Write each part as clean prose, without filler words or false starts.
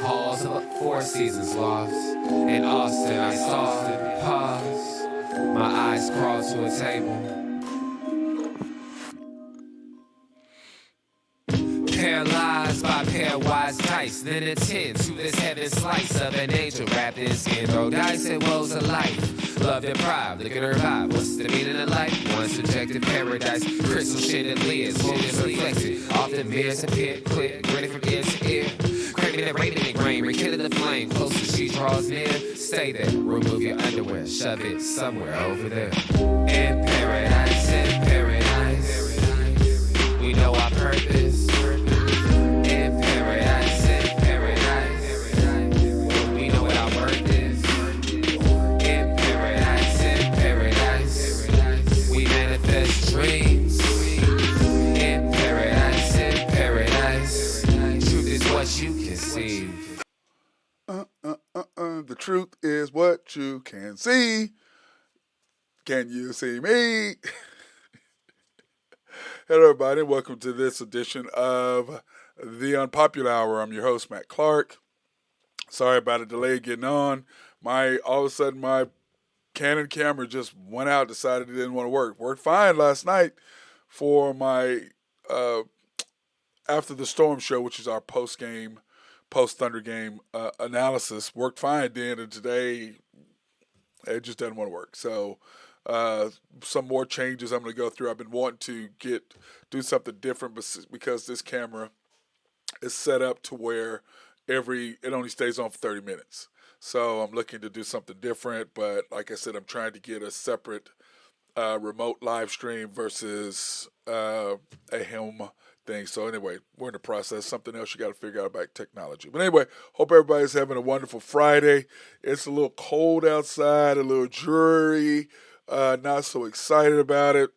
halls of a Four Seasons lost. In Austin, I saw pause. My eyes crawled to a table. Paralyzed by pairwise dice, then attend to this heaven slice of an angel wrapped in skin. Throw dice and woes of life. Love deprived, look at her vibe. What's the meaning of life? One subjective paradise. Crystal shit and lids, motives reflected. Often mirrors appear, quick, grinning from ear to ear. Craving and raving and grain, rekindle the flame. Close as she draws near. Stay there, remove your underwear, shove it somewhere over there. In paradise, we know our purpose. Dreams in paradise. Truth is what you conceive. The truth is what you can see. Can you see me? Hello, everybody, and welcome to this edition of the Unpopular Hour. I'm your host, Matt Clark. Sorry about a delay getting on. All of a sudden, my Canon camera just went out, decided it didn't want to work. Worked fine last night for my After the Storm show, which is our post-Thunder game analysis. Worked fine then, and today it just doesn't want to work. So some more changes I'm going to go through. I've been wanting to do something different because this camera is set up to where it only stays on for 30 minutes. So I'm looking to do something different, but like I said, I'm trying to get a separate remote live stream versus a home thing. So anyway, we're in the process. Something else you got to figure out about technology. But anyway, hope everybody's having a wonderful Friday. It's a little cold outside, a little dreary, not so excited about it.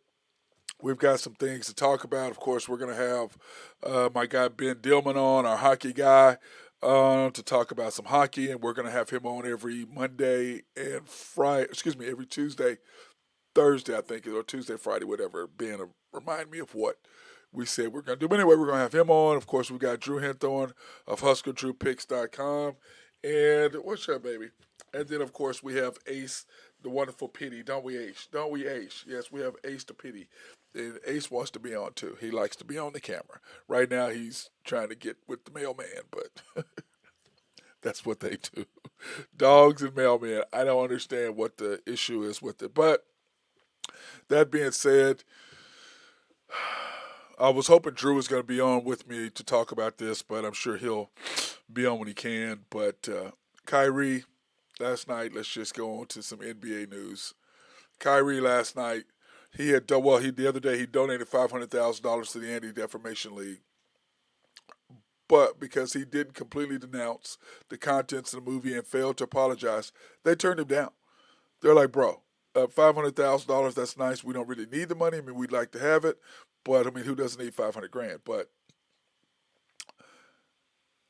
We've got some things to talk about. Of course, we're going to have my guy Ben Dillman on, our hockey guy, to talk about some hockey, and we're going to have him on every Monday and every Tuesday, Thursday, I think, or Tuesday, Friday, whatever, being remind me of what we said we're going to do. But anyway, we're going to have him on. Of course, we got Drew Henthorn of HuskerDrewPicks.com, and what's up, baby? And then, of course, we have Ace, the wonderful Pity. Don't we, Ace? Don't we, Ace? Yes, we have Ace the Pity. And Ace wants to be on, too. He likes to be on the camera. Right now, he's trying to get with the mailman, but that's what they do. Dogs and mailmen. I don't understand what the issue is with it. But that being said, I was hoping Drew was going to be on with me to talk about this, but I'm sure he'll be on when he can. But Kyrie, last night, let's just go on to some NBA news. Kyrie last night, the other day he donated $500,000 to the Anti-Defamation League. But because he didn't completely denounce the contents of the movie and failed to apologize, they turned him down. They're like, bro, $500,000, that's nice. We don't really need the money. I mean, we'd like to have it. But, I mean, who doesn't need $500,000? But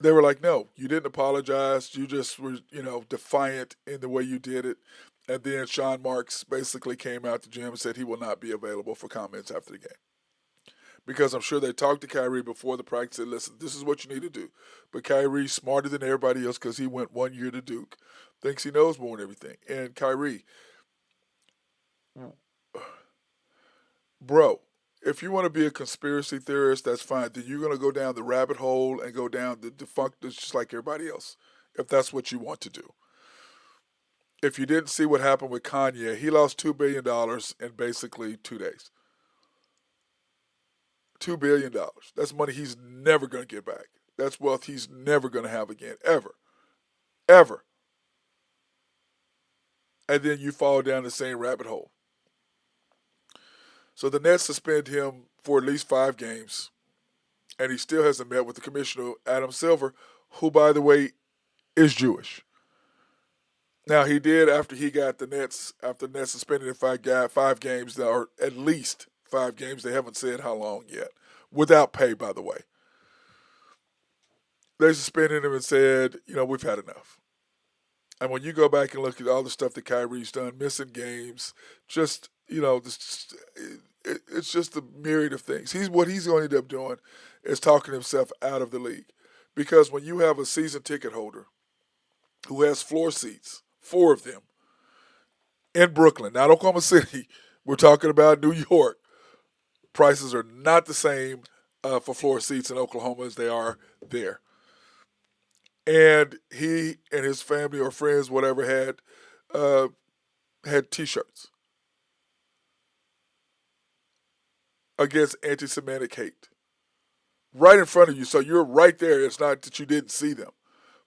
they were like, no, you didn't apologize. You just were, defiant in the way you did it. And then Sean Marks basically came out to Jim and said he will not be available for comments after the game. Because I'm sure they talked to Kyrie before the practice and said, listen, this is what you need to do. But Kyrie's smarter than everybody else because he went 1 year to Duke. Thinks he knows more than everything. And Kyrie, bro, if you want to be a conspiracy theorist, that's fine. Then you're going to go down the rabbit hole and go down the defunct just like everybody else, if that's what you want to do. If you didn't see what happened with Kanye, he lost $2 billion in basically 2 days. $2 billion. That's money he's never going to get back. That's wealth he's never going to have again, ever. Ever. And then you fall down the same rabbit hole. So the Nets suspend him for at least 5 games, and he still hasn't met with the commissioner, Adam Silver, who, by the way, is Jewish. Now, he did after the Nets suspended him 5 games, or at least 5 games. They haven't said how long yet, without pay, by the way. They suspended him and said, we've had enough. And when you go back and look at all the stuff that Kyrie's done, missing games, just, it's just a myriad of things. What he's going to end up doing is talking himself out of the league Because when you have a season ticket holder who has floor seats, four of them, in Brooklyn, not Oklahoma City, we're talking about New York, prices are not the same for floor seats in Oklahoma as they are there. And he and his family or friends, whatever, uh, had T-shirts against anti-Semitic hate right in front of you. So you're right there. It's not that you didn't see them.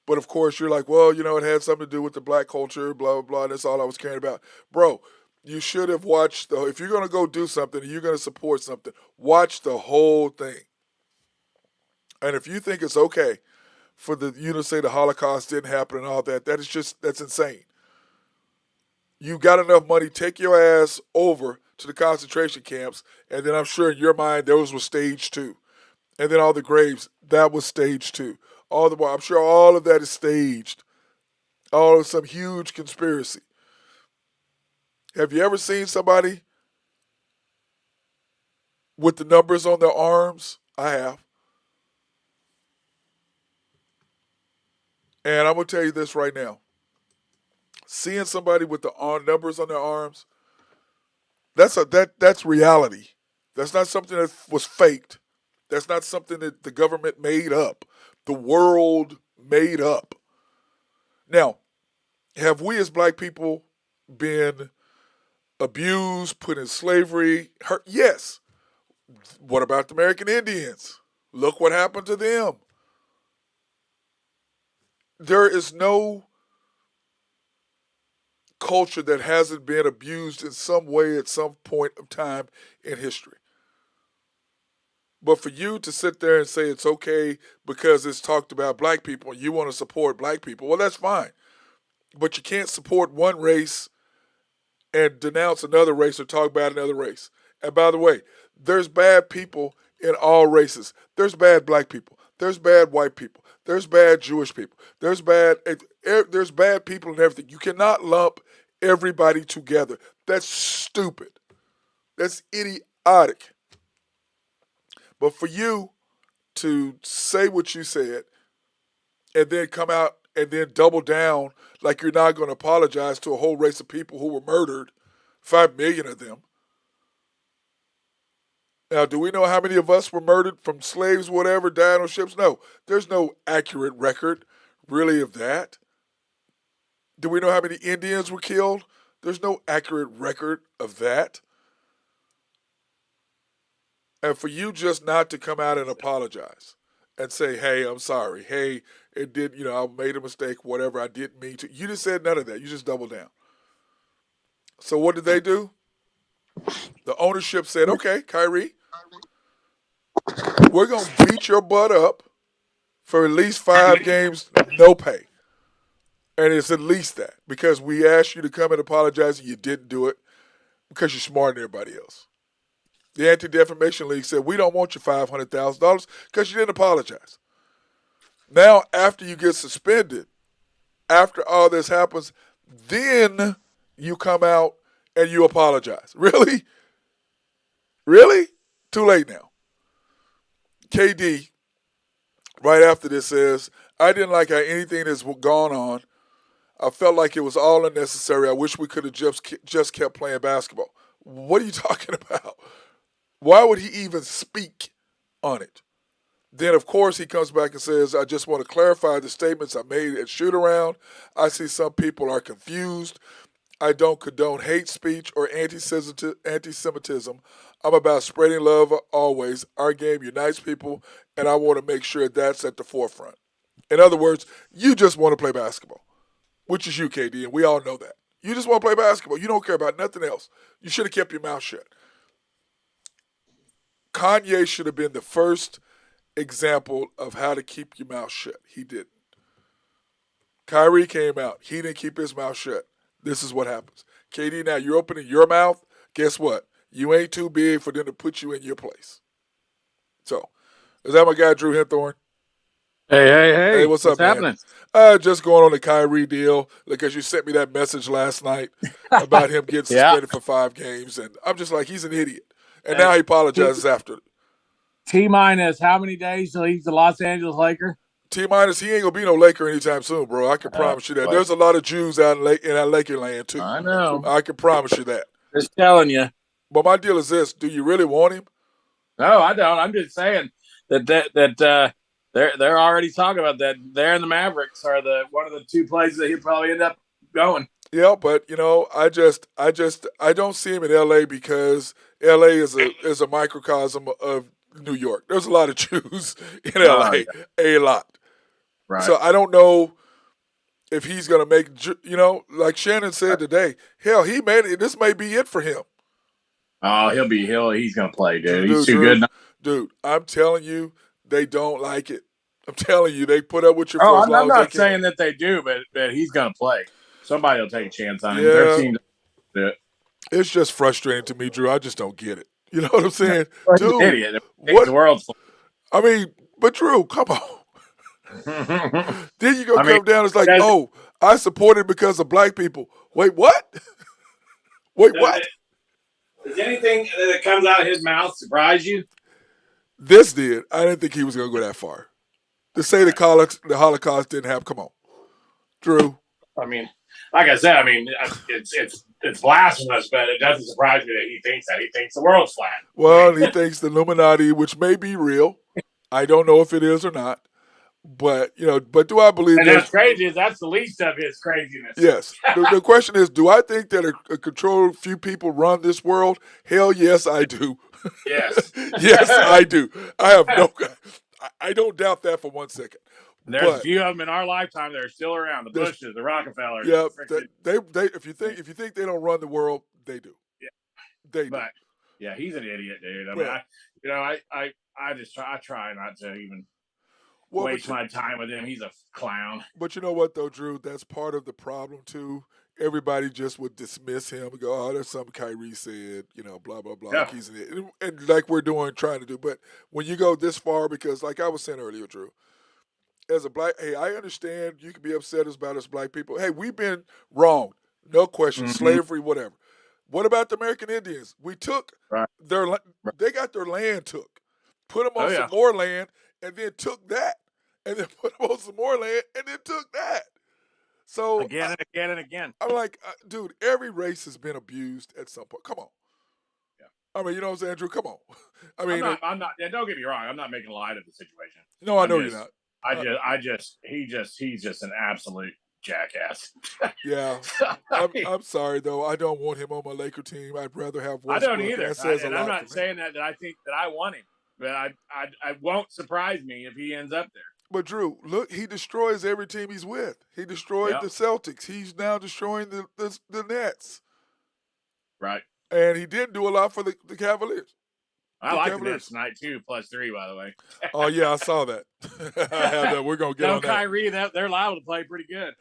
But of course, you're like, well, it had something to do with the black culture, blah, blah, blah. That's all I was caring about. Bro, you should have watched, if you're going to go do something and you're going to support something, watch the whole thing. And if you think it's okay for you to say the Holocaust didn't happen and all that, that's insane. You got enough money, take your ass over to the concentration camps, and then I'm sure in your mind those were stage two. And then all the graves, that was stage two. I'm sure all of that is staged. All of some huge conspiracy. Have you ever seen somebody with the numbers on their arms? I have. And I'm gonna tell you this right now. Seeing somebody with the numbers on their arms, that's reality. That's not something that was faked. That's not something that the government made up. The world made up. Now, have we as black people been abused, put in slavery, hurt? Yes. What about the American Indians? Look what happened to them. There is no culture that hasn't been abused in some way at some point of time in history. But for you to sit there and say it's okay because it's talked about black people and you want to support black people, well, that's fine. But you can't support one race and denounce another race or talk about another race. And by the way, there's bad people in all races. There's bad black people. There's bad white people. There's bad Jewish people. There's bad people in everything. You cannot lump everybody together. That's stupid. That's idiotic. But for you to say what you said and then come out and then double down like you're not going to apologize to a whole race of people who were murdered, 5 million of them. Now, do we know how many of us were murdered from slaves, whatever, died on ships? No. There's no accurate record, really, of that. Do we know how many Indians were killed? There's no accurate record of that. And for you just not to come out and apologize and say, hey, I'm sorry. Hey, it did, I made a mistake, whatever, I didn't mean to. You just said none of that. You just doubled down. So what did they do? The ownership said, okay, Kyrie, we're going to beat your butt up for at least 5 games, no pay. And it's at least that because we asked you to come and apologize and you didn't do it because you're smarter than everybody else. The Anti-Defamation League said, we don't want your $500,000 because you didn't apologize. Now, after you get suspended, after all this happens, then you come out and you apologize. Really? Really? Too late now. KD, right after this, says, I didn't like how anything that's gone on. I felt like it was all unnecessary. I wish we could have just kept playing basketball. What are you talking about? Why would he even speak on it? Then, of course, he comes back and says, I just want to clarify the statements I made at shoot-around. I see some people are confused. I don't condone hate speech or anti-Semitism. I'm about spreading love always. Our game unites people, and I want to make sure that's at the forefront. In other words, you just want to play basketball, which is you, KD, and we all know that. You just want to play basketball. You don't care about nothing else. You should have kept your mouth shut. Kanye should have been the first example of how to keep your mouth shut. He didn't. Kyrie came out. He didn't keep his mouth shut. This is what happens. KD, now you're opening your mouth. Guess what? You ain't too big for them to put you in your place. So, is that my guy, Drew Henthorne? Hey, what's up, man? happening? Just going on the Kyrie deal because you sent me that message last night about him getting suspended for 5 games, and I'm just like, he's an idiot. And now he apologizes after it. T-minus how many days till he's the Los Angeles Laker? T-minus, he ain't gonna be no Laker anytime soon, bro. I can promise you that. But There's a lot of Jews out in that Laker land too. I know. I can promise you that. Just telling you. But my deal is this: do you really want him? No, I don't. I'm just saying that they're already talking about that. They're and the Mavericks are one of the two places that he'll probably end up going. Yeah, but I don't see him in L.A. because L.A. is a microcosm of New York. There's a lot of Jews in L.A. A lot. Right. So I don't know if he's gonna make. Like Shannon said today. Hell, he made it. This may be it for him. Oh, he's gonna play, dude. He's too good. Dude, I'm telling you, they don't like it. I'm telling you, they put up with you for as long as they can. I'm not saying that they do, but he's gonna play. Somebody will take a chance on him. Their team doesn't do it. It's just frustrating to me, Drew. I just don't get it. You know what I'm saying? Dude, an idiot. What the world's I mean, but Drew, come on. Then you come down, it's like, oh, I support it because of black people. Wait, what? Wait, what? Does anything that comes out of his mouth surprise you? This did. I didn't think he was going to go that far. To say the Holocaust didn't happen, come on. Drew. I mean, like I said, it's blasphemous, but it doesn't surprise me that he thinks that. He thinks the world's flat. Well, he thinks the Illuminati, which may be real. I don't know if it is or not. But, do I believe and that's crazy? That's the least of his craziness. Yes. The question is, do I think that a controlled few people run this world? Hell yes, I do. Yes. Yes, I do. I don't doubt that for 1 second. There's a few of them in our lifetime that are still around. The Bushes, the Rockefellers. Yeah, they if you think they don't run the world, they do. Yeah, they do. But yeah, he's an idiot, dude. I try not to even waste my time with him. He's a clown. But you know what, though, Drew? That's part of the problem too. Everybody just would dismiss him and go, "Oh, there's something Kyrie said," blah blah blah. Yeah. He's and like we're trying to do. But when you go this far, because like I was saying earlier, Drew. As a black, hey, I understand you can be upset about us black people. Hey, we've been wronged, no question, slavery, whatever. What about the American Indians? We took they got their land took, put them on some more land, and then took that, and then put them on some more land, and then took that. So again and again and again. I'm like, dude, every race has been abused at some point. Come on. Yeah. I mean, you know what I'm saying, Drew? Come on. I mean, I'm not. Don't get me wrong. I'm not making light of the situation. No, I know you're not. He's just an absolute jackass. Yeah. I'm sorry, though. I don't want him on my Laker team. I'd rather have Westbrook. I don't either. And I'm not saying that I think that I want him. But I won't surprise me if he ends up there. But, Drew, look, he destroys every team he's with. He destroyed the Celtics. He's now destroying the Nets. Right. And he didn't do a lot for the Cavaliers. I like the Nets tonight, too, +3, by the way. Oh, yeah, I saw that. I have that. We're going to get on that. Kyrie, they're liable to play pretty good.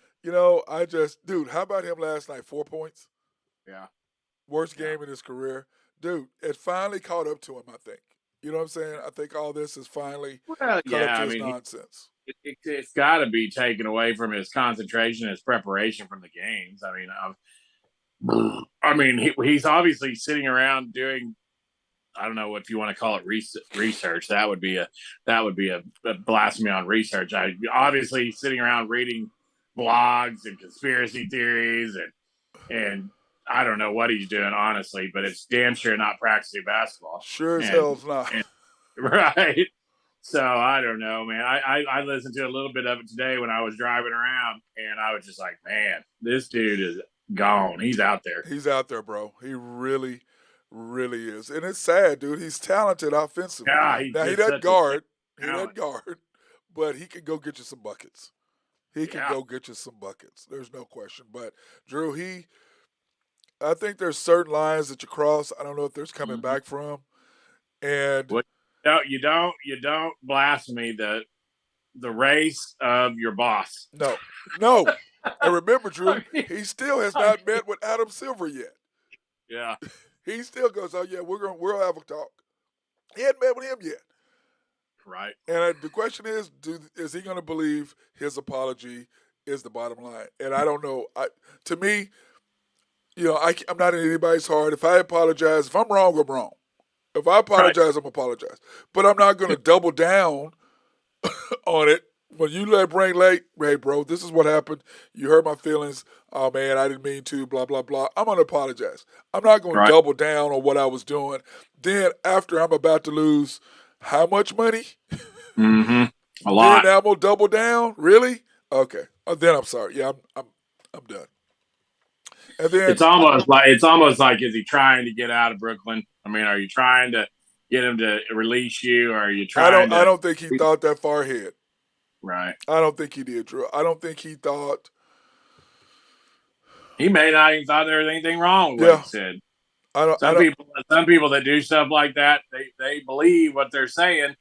Dude, how about him last night? 4 points? Yeah. Worst game in his career. Dude, it finally caught up to him, I think. You know what I'm saying? I think all this is finally caught up to his nonsense. It's got to be taken away from his concentration, his preparation from the games. He's obviously sitting around doing, I don't know if you want to call it research. That would be a blasphemy on research. Obviously sitting around reading blogs and conspiracy theories and I don't know what he's doing, honestly, but it's damn sure not practicing basketball. Sure as hell's not. Right. So I don't know, man. I listened to a little bit of it today when I was driving around, and I was just like, man, this dude is gone. He's out there. He's out there, bro. He really, really is. And it's sad, dude. He's talented offensively. Yeah, he doesn't guard. But he can go get you some buckets. There's no question. But, Drew, I think there's certain lines that you cross. I don't know if there's coming back from. And you don't blaspheme the race of your boss. No. And remember, Drew, he still has not met with Adam Silver yet. Yeah. He still goes, oh yeah, we'll have a talk. He hadn't met with him yet. Right. And the question is he going to believe his apology is the bottom line? And I don't know. To me, I'm not in anybody's heart. If I apologize, if I'm wrong, I'm wrong. If I apologize, I'm apologize. But I'm not going to double down on it when you let bring late, hey, bro, this is what happened. You hurt my feelings. Oh, man, I didn't mean to, blah, blah, blah. I'm going to apologize. I'm not going to Right. double down on what I was doing. Then, after I'm about to lose how much money? Mm-hmm. A Then lot. I'm going to double down? Really? Okay. Then I'm sorry. Yeah, I'm done. And then It's almost like is he trying to get out of Brooklyn? I mean, are you trying to get him to release you, or are you trying I to? don't think he thought that far ahead. Right. I don't think he did, Drew. I don't think he thought. He may not even thought there was anything wrong with what he Yeah, said. I don't. Some people that do stuff like that, they believe what they're saying.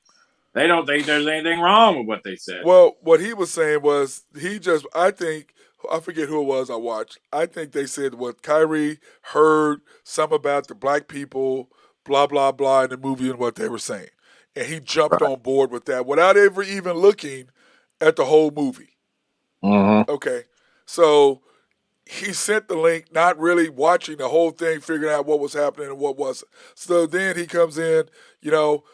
They don't think there's anything wrong with what they said. Well, what he was saying was he just. I think I forget who it was I watched. I think they said what Kyrie heard some about the black people, blah blah blah, in the movie and what they were saying, and he jumped Right. on board with that without ever even looking at the whole movie. Mm-hmm. Okay, so he sent the link, not really watching the whole thing, figuring out what was happening and what wasn't. So then he comes in, you know,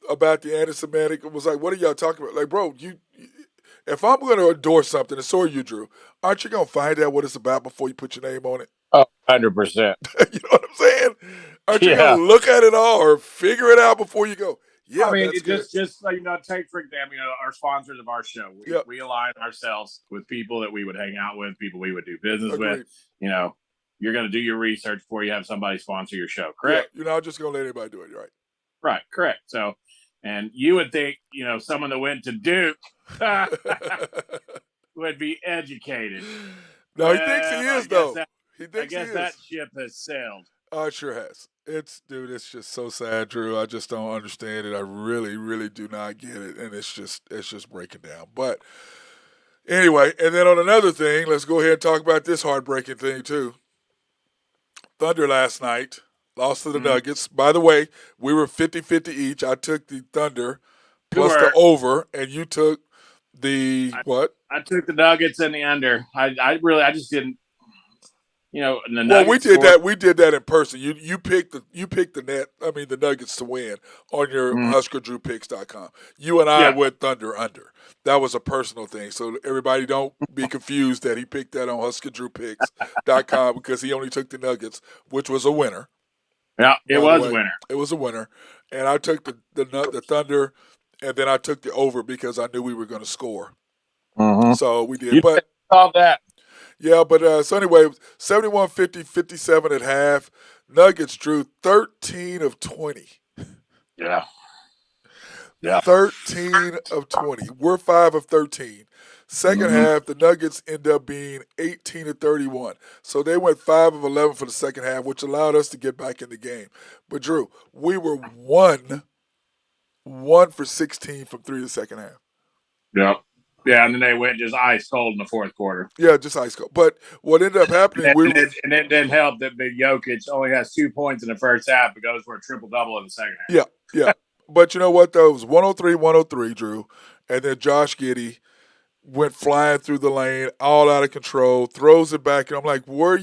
about the anti-Semitic and was like, "What are y'all talking about?" Like, bro, if I'm going to endorse something, and so are you, Drew, aren't you going to find out what it's about before you put your name on it? Oh, 100%. You know what I'm saying? Aren't you going Yeah. to look at it all or figure it out before you go? I Yeah, mean, that's it good. just like take for example, our sponsors of our show. Yep, We align ourselves with people that we would hang out with, people we would do business with. agreed. You know, you're going to do your research before you have somebody sponsor your show, Yeah, correct? you're not just going to let anybody do it, right? Right, correct. So, and you would think, someone that went to Duke would be educated. No, he thinks he Well, is though. He I thinks he guess that is. ship has sailed. Oh, it sure has. It's just so sad, Drew. I just don't understand it. I really, really do not get it, and it's just breaking down. But anyway, and then on another thing, let's go ahead and talk about this heartbreaking thing too. Thunder last night lost to the Mm-hmm. Nuggets. By the way, we were 50-50 each. I took the Thunder plus the Sure. over, and you took the what? I took the Nuggets and the under. I just didn't. The Well, we Nuggets did scored. that. We did that in person. You picked the net. I mean the Nuggets to win on your Mm, HuskerDrewPicks.com. You and I yeah, went Thunder under. That was a personal thing. So everybody don't be confused that he picked that on HuskerDrewPicks.com because he only took the Nuggets, which was a winner. yeah, it By the was a way, winner. it was a winner, and I took the Thunder, and then I took the over because I knew we were going to score. Mm-hmm. So we did, You but. saw that. Yeah, but so anyway, 71-50, 57 at half. Nuggets drew 13 of 20. Yeah, yeah. 13 of 20. We're 5 of 13. Second Mm-hmm. half, the Nuggets end up being 18 of 31. So they went 5 of 11 for the second half, which allowed us to get back in the game. But Drew, we were 1 for 16 from 3 the second half. Yeah, yeah. And then they went just ice cold in the fourth quarter. Yeah, just ice cold. But what ended up happening, And it didn't help that Big Jokic only has 2 points in the first half, but goes for a triple double in the second half. yeah. But you know what, though? It was 103, Drew. And then Josh Giddey went flying through the lane, all out of control, throws it back. And I'm like, what are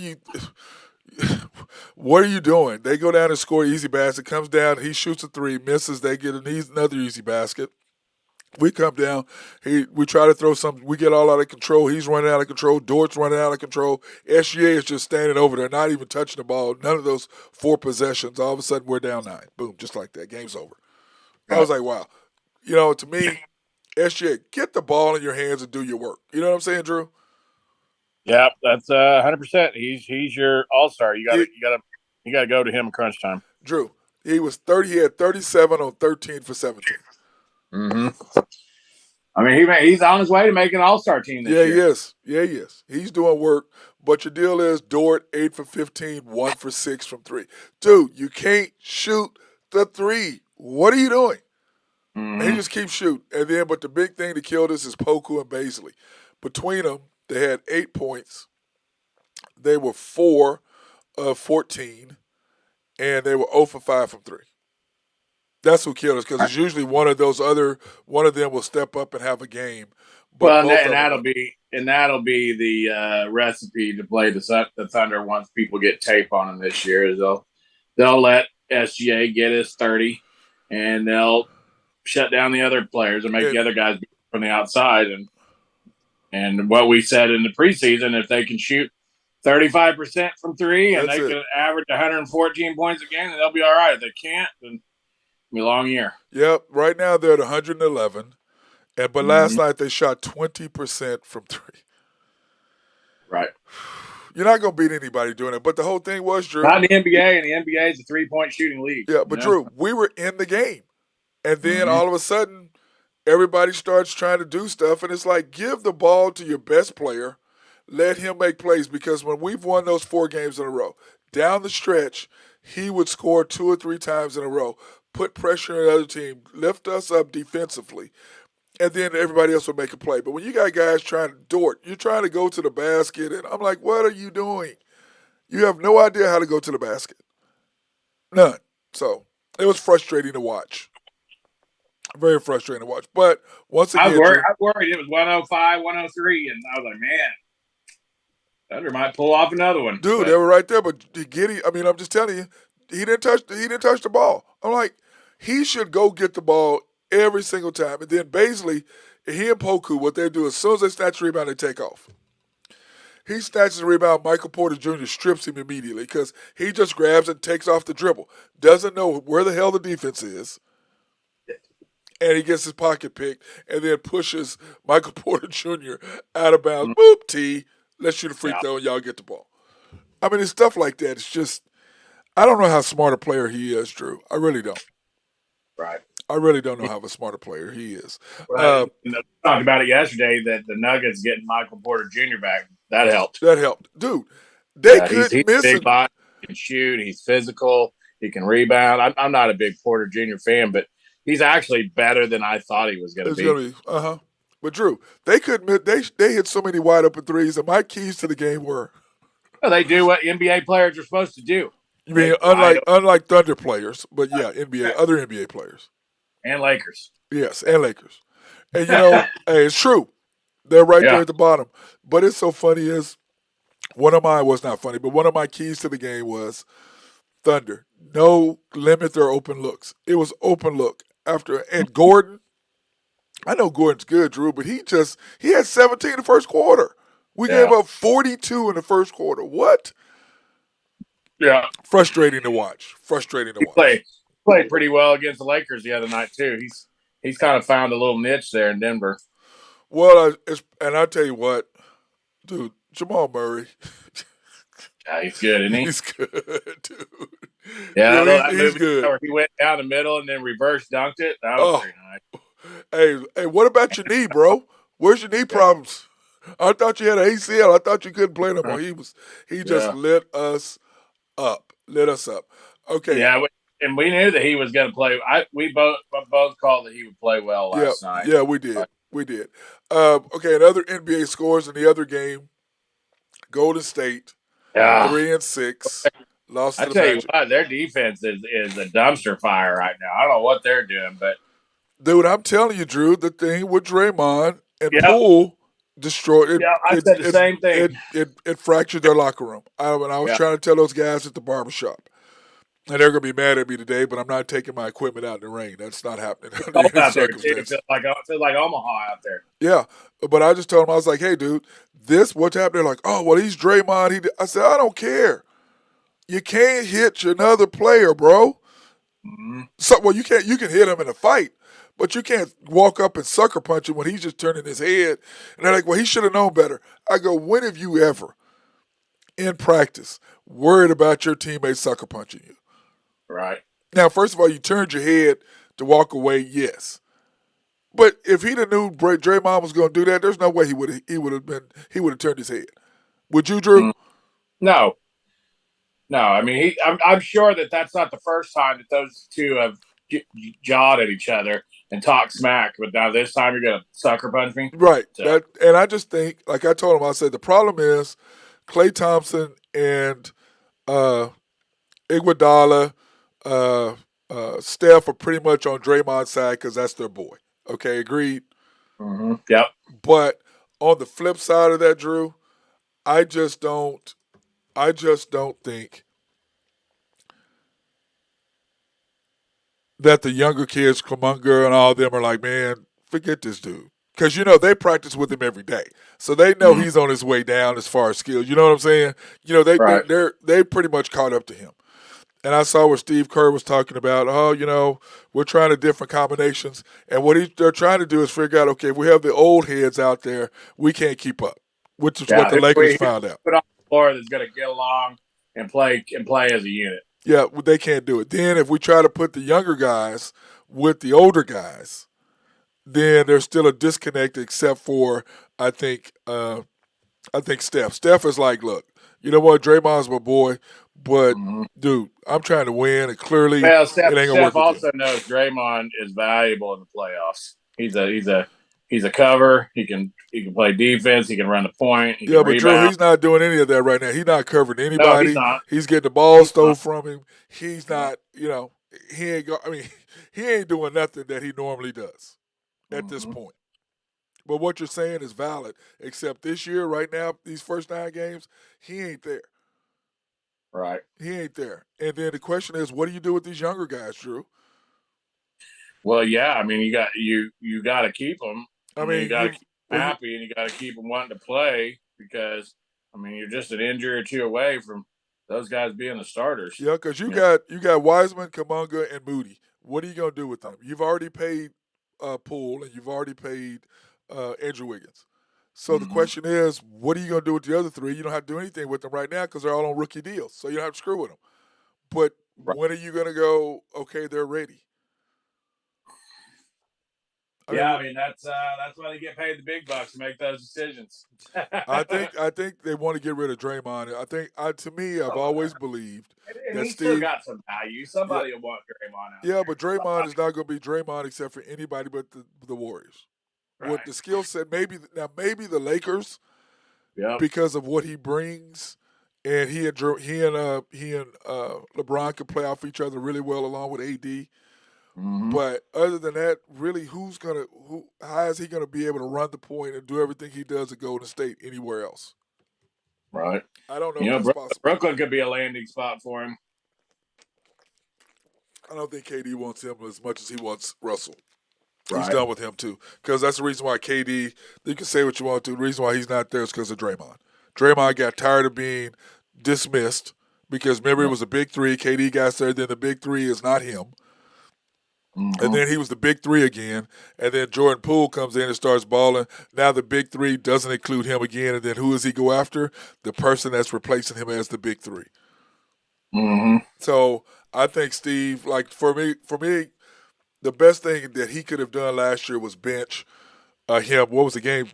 you doing? They go down and score easy basket. Comes down, he shoots a three, misses. They get another easy basket. We come down. We try to throw something. We get all out of control. He's running out of control. Dort's running out of control. SGA is just standing over there, not even touching the ball. None of those 4 possessions. All of a sudden, we're down 9. Boom, just like that. Game's over. I was like, wow. To me, SGA, get the ball in your hands and do your work. You know what I'm saying, Drew? Yeah, that's 100%. He's your all-star. You gotta go to him in crunch time. Drew, he had 37 on 13 for 17. Mm-hmm. I mean, he's on his way to making an all-star team this year. Yeah, he is. He's doing work. But your deal is Dort 8 for 15, 1 for 6 from 3. Dude, you can't shoot the 3. What are you doing? Mm-hmm. And he just keeps shooting. And then, but the big thing to kill this is Poku and Baisley. Between them, they had 8 points. They were 4 of 14, and they were 0 for 5 from 3. That's who killed us because it's usually one of them will step up and have a game. But that'll be the recipe to play the Thunder once people get tape on them this year. Is they'll let SGA get his 30, and they'll shut down the other players and make the other guys be from the outside. And what we said in the preseason, if they can shoot 35% from three and That's they it. can average 114 points a game, then they'll be all right. If they can't, then it'll be a long year. Yep. Right now they're at 111, but last night they shot 20% from three. Right. You're not going to beat anybody doing it. But the whole thing was, Drew. Not in the NBA, and the NBA is a 3-point shooting league. Yeah, but Drew, we were in the game. And then Mm-hmm. all of a sudden, everybody starts trying to do stuff. And it's like, give the ball to your best player. Let him make plays. Because when we've won those 4 games in a row, down the stretch, he would score 2 or 3 times in a row, put pressure on the other team, lift us up defensively. And then everybody else will make a play. But when you got guys trying to dort, you're trying to go to the basket, and I'm like, what are you doing? You have no idea how to go to the basket. None. So it was frustrating to watch. Very frustrating to watch. But once again, I was worried it was 105, 103, and I was like, man, Thunder might pull off another one. Dude, they were right there. But Giddey, I mean, I'm just telling you, he didn't touch the ball. I'm like, he should go get the ball every single time. And then basically, he and Poku, what they do, as soon as they snatch the rebound, they take off. He snatches the rebound, Michael Porter Jr. strips him immediately because he just grabs and takes off the dribble. Doesn't know where the hell the defense is. And he gets his pocket picked and then pushes Michael Porter Jr. out of bounds. Boop, T. Let's shoot a free throw and y'all get the ball. I mean, it's stuff like that. It's just, I don't know how smart a player he is, Drew. I really don't. Right. I really don't know how a smarter player he is. Right. Talked about it yesterday that the Nuggets getting Michael Porter Jr. back. That helped. That helped. Dude, they couldn't miss big him. body, he can shoot. He's physical. He can rebound. I'm not a big Porter Jr. fan, but he's actually better than I thought he was going to be. But Drew, they couldn't. They hit so many wide open threes, and my keys to the game were. Well, they do what NBA players are supposed to do. You mean unlike Thunder players, but yeah, other NBA players and Lakers. Yes, and Lakers. And hey, it's true. They're right there at the bottom. But it's so funny is one of my keys to the game was Thunder. No limit their open looks. It was open look and Gordon. I know Gordon's good, Drew, but he had 17 in the first quarter. We gave up 42 in the first quarter. What? Yeah. Frustrating to watch. Played pretty well against the Lakers the other night too. He's kind of found a little niche there in Denver. Well, and I tell you what, dude, Jamal Murray. Yeah, he's good, isn't he? He's good, dude. Yeah, he's good. Where he went down the middle and then reverse dunked it. That was pretty nice. Hey, what about your knee, bro? Where's your knee problems? I thought you had an ACL. I thought you couldn't play no more. He just lit us up. Okay. Yeah, and we knew that he was going to play. We both called that he would play well last night. Yeah, we did. Okay, and other NBA scores in the other game, Golden State, 3-6, lost to the Magic. I tell you what, their defense is a dumpster fire right now. I don't know what they're doing, but dude, I'm telling you, Drew, the thing with Draymond and Poole destroyed it. Yeah, I said the same thing. It fractured their locker room. I was trying to tell those guys at the barbershop. And they're going to be mad at me today, but I'm not taking my equipment out in the rain. That's not happening. Out there, it feels like Omaha out there. Yeah, but I just told him, I was like, hey, dude, what's happening? They're like, oh, well, he's Draymond. I said, I don't care. You can't hit another player, bro. Mm-hmm. So, you can hit him in a fight, but you can't walk up and sucker punch him when he's just turning his head. And they're like, well, he should have known better. I go, when have you ever, in practice, worried about your teammates sucker punching you? Right. Now, first of all, you turned your head to walk away, yes. But if he'd have knew Draymond was going to do that, there's no way he would have turned his head. Would you, Drew? No. I mean, I'm sure that's not the first time that those two have jawed at each other and talked smack. But now this time you're going to sucker punch me, right? So. And I just think, like I told him, I said the problem is Klay Thompson and Iguodala. Steph are pretty much on Draymond's side because that's their boy. Okay, agreed? Mm-hmm. Yep. But on the flip side of that, Drew, I just don't think that the younger kids, Kuminga and all of them, are like, man, forget this dude. Because, they practice with him every day. So they know he's on his way down as far as skills. You know what I'm saying? Right. They pretty much caught up to him. And I saw what Steve Kerr was talking about. We're trying to different combinations. And what they're trying to do is figure out, okay, if we have the old heads out there, we can't keep up, which is what the Lakers found out. Put on the floor that's going to get along and play as a unit. Yeah, they can't do it. Then if we try to put the younger guys with the older guys, then there's still a disconnect except for, I think Steph. Steph is like, look, you know what, Draymond's my boy, but dude, I'm trying to win, and clearly it ain't gonna work. Steph also knows Draymond is valuable in the playoffs. He's a cover. He can play defense. He can run the point. He can but rebound. Drew, he's not doing any of that right now. He's not covering anybody. No, he's not. He's getting the ball stolen from him. He's not. He ain't. He ain't doing nothing that he normally does at this point. But what you're saying is valid, except this year, right now, these first 9 games, he ain't there. Right. He ain't there. And then the question is, what do you do with these younger guys, Drew? Well, yeah, you got to keep them. You got to keep them happy, and you got to keep them wanting to play because, you're just an injury or two away from those guys being the starters. Yeah, because you got Wiseman, Kuminga, and Moody. What are you going to do with them? You've already paid Poole, and you've already paid Andrew Wiggins. So the question is, what are you going to do with the other 3? You don't have to do anything with them right now because they're all on rookie deals, so you don't have to screw with them. But when are you going to go, okay, they're ready? That's why they get paid the big bucks to make those decisions. I think they want to get rid of Draymond. I've always believed that Steve still got some value. Somebody will want Draymond out. Yeah, but Draymond is not going to be Draymond except for anybody but the Warriors. Right. With the skill set, maybe the Lakers, because of what he brings, and he and LeBron can play off each other really well along with AD. But other than that, really, how is he gonna be able to run the point and do everything he does at Golden State anywhere else? Right. I don't know if that's possible. Brooklyn could be a landing spot for him. I don't think KD wants him as much as he wants Russell. Right. He's done with him too, because that's the reason why KD. You can say what you want to. The reason why he's not there is because of Draymond. Draymond got tired of being dismissed because remember it was a big 3. KD got there, then the big 3 is not him. And then he was the big 3 again. And then Jordan Poole comes in and starts balling. Now the big 3 doesn't include him again. And then who does he go after? The person that's replacing him as the big 3. So I think Steve, like for me, the best thing that he could have done last year was bench him. What was the game?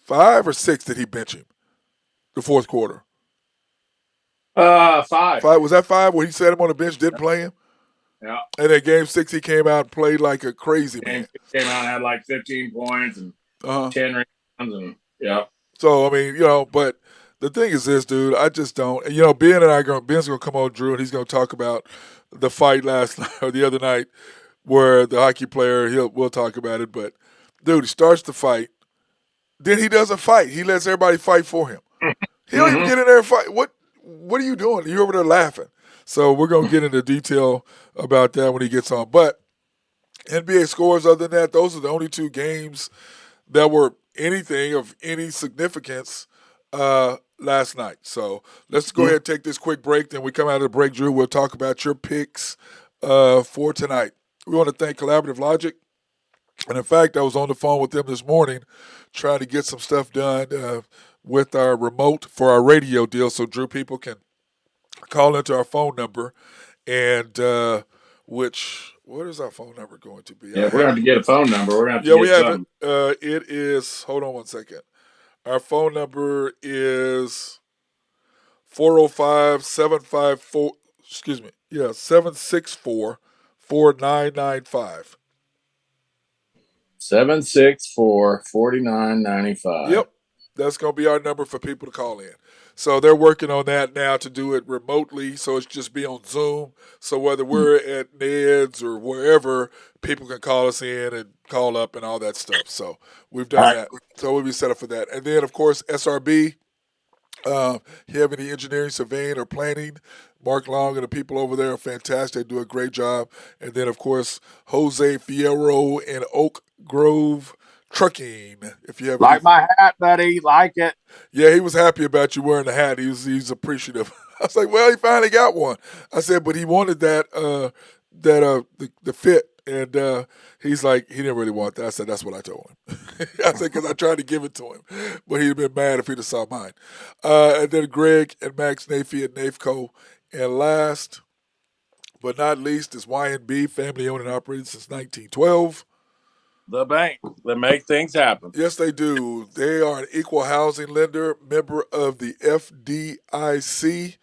5 or 6 did he bench him? The fourth quarter. 5. Was that 5 where he set him on the bench, didn't play him? Yeah. And then game 6, he came out and played like a crazy man. He came out and had like 15 points and 10 rebounds and So but the thing is this, dude. I just don't. Ben and Ben's gonna come on, Drew, and he's gonna talk about the fight last night or the other night where the hockey player. We'll talk about it, but dude, he starts the fight, then he doesn't fight. He lets everybody fight for him. He don't even get in there and fight. What are you doing? You're over there laughing. So we're going to get into detail about that when he gets on. But NBA scores, other than that, those are the only 2 games that were anything of any significance last night. So let's go ahead and take this quick break. Then we come out of the break, Drew, we'll talk about your picks for tonight. We want to thank Collaborative Logic. And, in fact, I was on the phone with them this morning trying to get some stuff done with our remote for our radio deal so Drew people can call into our phone number, and what is our phone number going to be? Yeah, we're going to get a phone number. We're going to we have it. It is, hold on one second. Our phone number is 405-754, 764-4995. 764-4995. Yep. That's going to be our number for people to call in. So they're working on that now to do it remotely, so it's just be on Zoom. So whether we're at Ned's or wherever, people can call us in and call up and all that stuff. So we've done that. So we'll be set up for that. And then, of course, SRB, you have any engineering, surveying, or planning, Mark Long and the people over there are fantastic. They do a great job. And then, of course, Jose Fierro in Oak Grove Trucking. If you have Like my hat, buddy. Like it. Yeah, he was happy about you wearing the hat. He's appreciative. I was like, well, he finally got one. I said, but he wanted the fit, and he's like, he didn't really want that. I said, that's what I told him. I said, because I tried to give it to him, but he'd have been mad if he'd have saw mine. And then Greg and Max Nafee and Nafco, and last but not least is YNB, family owned and operated since 1912. The bank that make things happen. Yes, they do. They are an equal housing lender, member of the FDIC.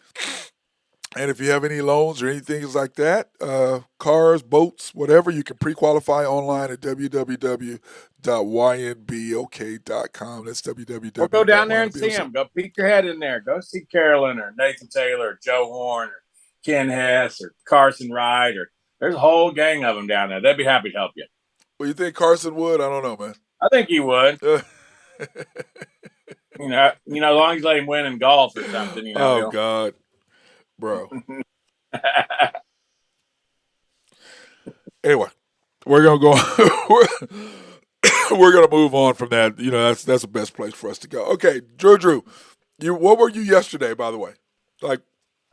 And if you have any loans or anything like that, cars, boats, whatever, you can pre-qualify online at www.ynbok.com. That's www. Or go down there and see them. Go peek your head in there. Go see Carolyn or Nathan Taylor or Joe Horn or Ken Hess or Carson Wright. There's a whole gang of them down there. They'd be happy to help you. Well, you think Carson would? I don't know, man. I think he would. you know, as long as you let him win in golf or something. Oh, God. Bro. Anyway, we're gonna go. we're gonna move on from that. That's the best place for us to go. Okay, Drew, what were you yesterday? By the way,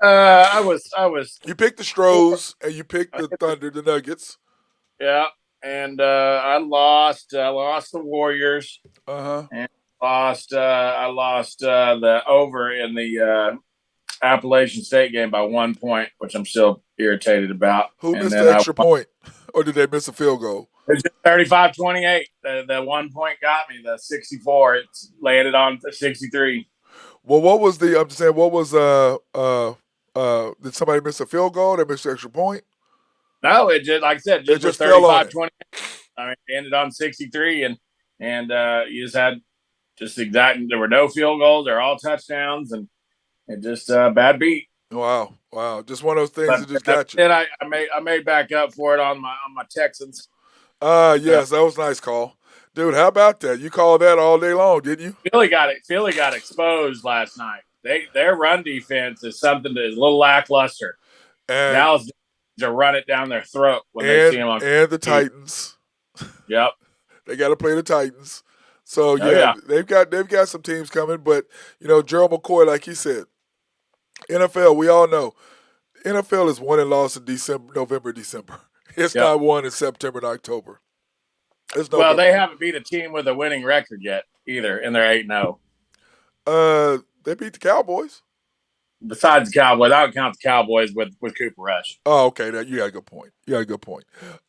I was. You picked the Stros and you picked the Thunder, the Nuggets. Yeah, and I lost. I lost the Warriors. And I lost the over in the Appalachian State game by 1 point, which I'm still irritated about. Who missed the extra point? Or did they miss a field goal? It was 35-28. The 1 point got me. The 64, it landed on the 63. Well, what was did somebody miss a field goal? They missed the extra point? No, it just, like I said, just 35-28. I mean, it ended on 63, and you just had there were no field goals. They're all touchdowns, and it just bad beat. Wow. Just one of those things that just got you. And I made back up for it on my Texans. Yes, that was a nice call. Dude, how about that? You called that all day long, didn't you? Philly got exposed last night. Their run defense is something that is a little lackluster. And Dallas to run it down their throat when they see them on. And the Titans. Yep. They got to play the Titans. So they've got some teams coming, but Gerald McCoy, like he said, NFL, we all know, NFL is won and lost in November, December. It's not won in September and October. They haven't beat a team with a winning record yet either, and they're 8-0. They beat the Cowboys. Besides the Cowboys, I don't count the Cowboys with Cooper Rush. Oh, okay. You got a good point.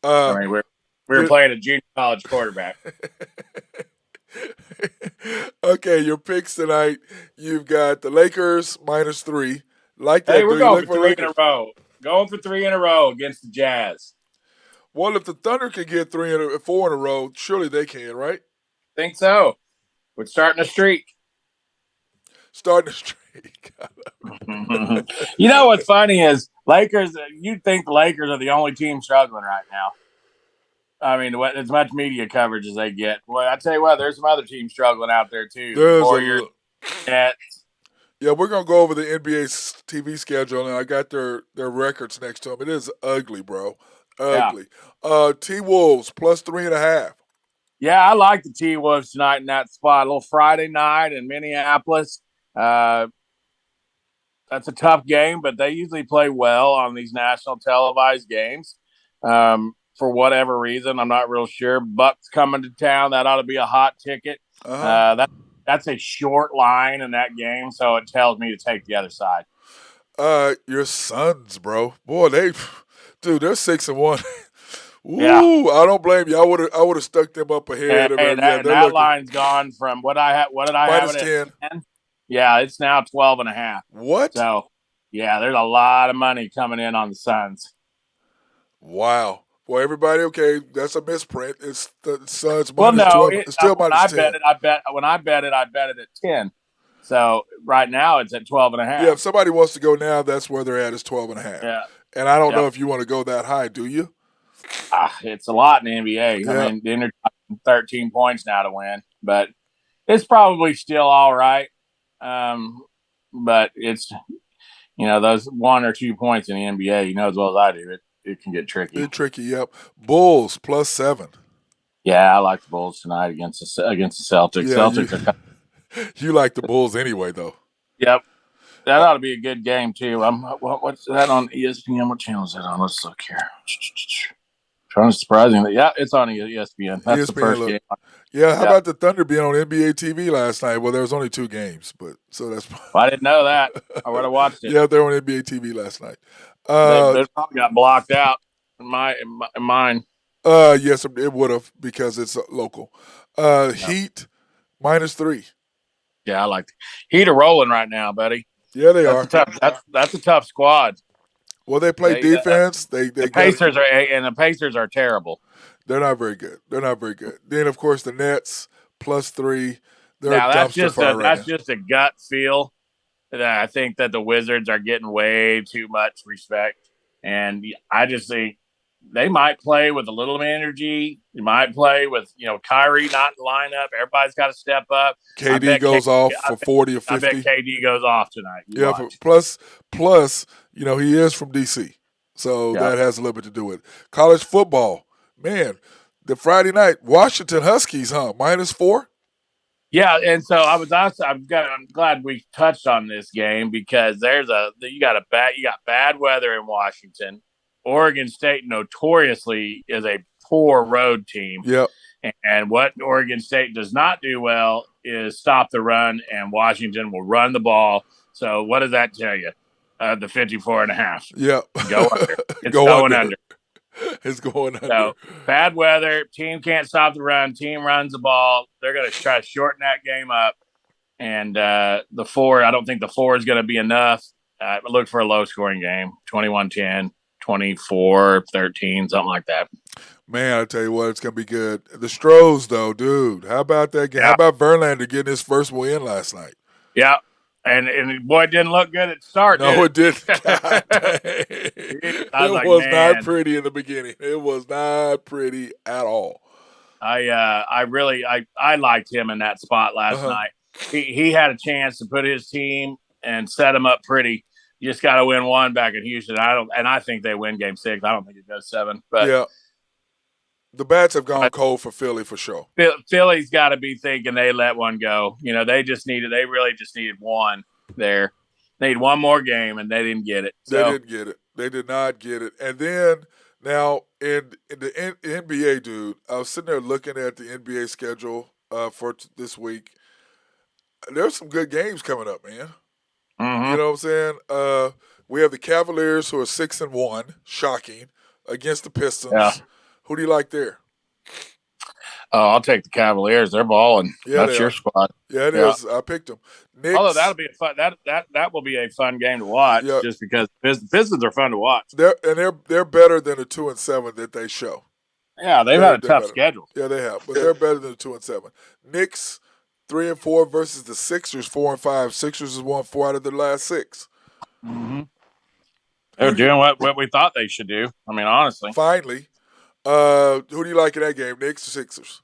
I mean, we were playing a junior college quarterback. Okay, your picks tonight. You've got the Lakers -3. Like that. Hey, we're going for 3 in a row. Going for 3 in a row against the Jazz. Well, if the Thunder can get 4 in a row, surely they can, right? Think so. We're starting a streak. You know what's funny is Lakers. You'd think the Lakers are the only team struggling right now. I mean, as much media coverage as they get. Well, I tell you what, there's some other teams struggling out there too. Warriors, Nets. Yeah, we're gonna go over the NBA TV schedule, and I got their records next to them. It is ugly, bro. Ugly. Yeah. T-Wolves +3.5. Yeah, I like the T-Wolves tonight in that spot. A little Friday night in Minneapolis. That's a tough game, but they usually play well on these national televised games. For whatever reason, I'm not real sure. Bucks coming to town. That ought to be a hot ticket. That's a short line in that game, so it tells me to take the other side. Your Suns, bro. Boy, they're 6-1. Ooh, yeah. I don't blame you. I would have stuck them up ahead. That line's gone from what did I have -10. 10? Yeah, it's now 12.5. What? So, yeah, there's a lot of money coming in on the Suns. Wow. Well, everybody, okay, that's a misprint. It's the Suns. Well, no, it's still -10. When I bet it at 10. So right now it's at 12.5. Yeah, if somebody wants to go now, that's where they're at, is 12.5. Yeah. And I don't know if you want to go that high, do you? It's a lot in the NBA. Yeah. I mean, they're 13 points now to win, but it's probably still all right. But it's, those 1 or 2 points in the NBA, as well as I do, it can get tricky. It's tricky, yep. Bulls +7. Yeah, I like the Bulls tonight against the Celtics. Yeah, Celtics are. you like the Bulls anyway, though. Yep, that ought to be a good game too. What's that on ESPN? What channel is that on? Let's look here. Trying to surprisingly, yeah, it's on ESPN. That's the ESPN, first look. game. Yeah, how about the Thunder being on NBA TV last night? Well, there was only 2 games, but so that's. Well, I didn't know that. I would have watched it. Yeah, they were on NBA TV last night. They probably got blocked out in mine. Yes, it would have because it's local. Heat -3. Yeah, I like the Heat are rolling right now, buddy. Yeah, they are. That's a tough squad. Well, they play defense. The Pacers are terrible. They're not very good. Then, of course, the Nets +3. They're now a that's dumpster fire right that's just a gut feel. That I think that the Wizards are getting way too much respect, and I just think they might play with a little energy. You might play with Kyrie not in lineup. Everybody's got to step up. KD goes off for 40 or 50. I bet KD goes off tonight. Plus, he is from DC, so that has a little bit to do with it. College football, man. The Friday night Washington Huskies, -4. Yeah, and so I'm glad we touched on this game because you got bad weather in Washington. Oregon State notoriously is a poor road team. Yep. And what Oregon State does not do well is stop the run, and Washington will run the ball. So what does that tell you? The 54.5. Yep. Go under. It's going under. It's going under. So bad weather, team can't stop the run, team runs the ball. They're going to try to shorten that game up. And the 4, I don't think the 4 is going to be enough. Look for a low-scoring game, 21-10, 24-13, something like that. Man, I tell you what, it's going to be good. The Stros, though, dude, how about that game? Yeah. How about Verlander getting his first win last night? Yeah. And boy, it didn't look good at the start. No, it didn't. It was not pretty in the beginning. It was not pretty at all. I liked him in that spot last night. He had a chance to put his team and set him up pretty. You just got to win one back in Houston. I think they win Game 6. I don't think it goes 7. But yeah, the bats have gone cold for Philly for sure. Philly's got to be thinking they let one go. They really just needed one there. They need one more game, and they didn't get it. They didn't get it. They did not get it. And then now in the NBA, dude, I was sitting there looking at the NBA schedule for this week. There's some good games coming up, man. Mm-hmm. You know what I'm saying? We have the Cavaliers, who are 6-1, shocking, against the Pistons. Yeah. Who do you like there? Oh, I'll take the Cavaliers. They're balling. Yeah, that's your squad. Yeah, it is. I picked them. Knicks, although that'll be a fun that will be a fun game to watch. Yeah. Just because the Pistons are fun to watch. They're better than the 2-7 that they show. Yeah, they've had a tough schedule. Yeah, they have, but they're better than the 2-7. Knicks 3-4 versus the Sixers 4-5. Sixers has won 4 out of their last 6. Mm-hmm. They're doing what we thought they should do. I mean, honestly. Finally. Who do you like in that game, Knicks or Sixers?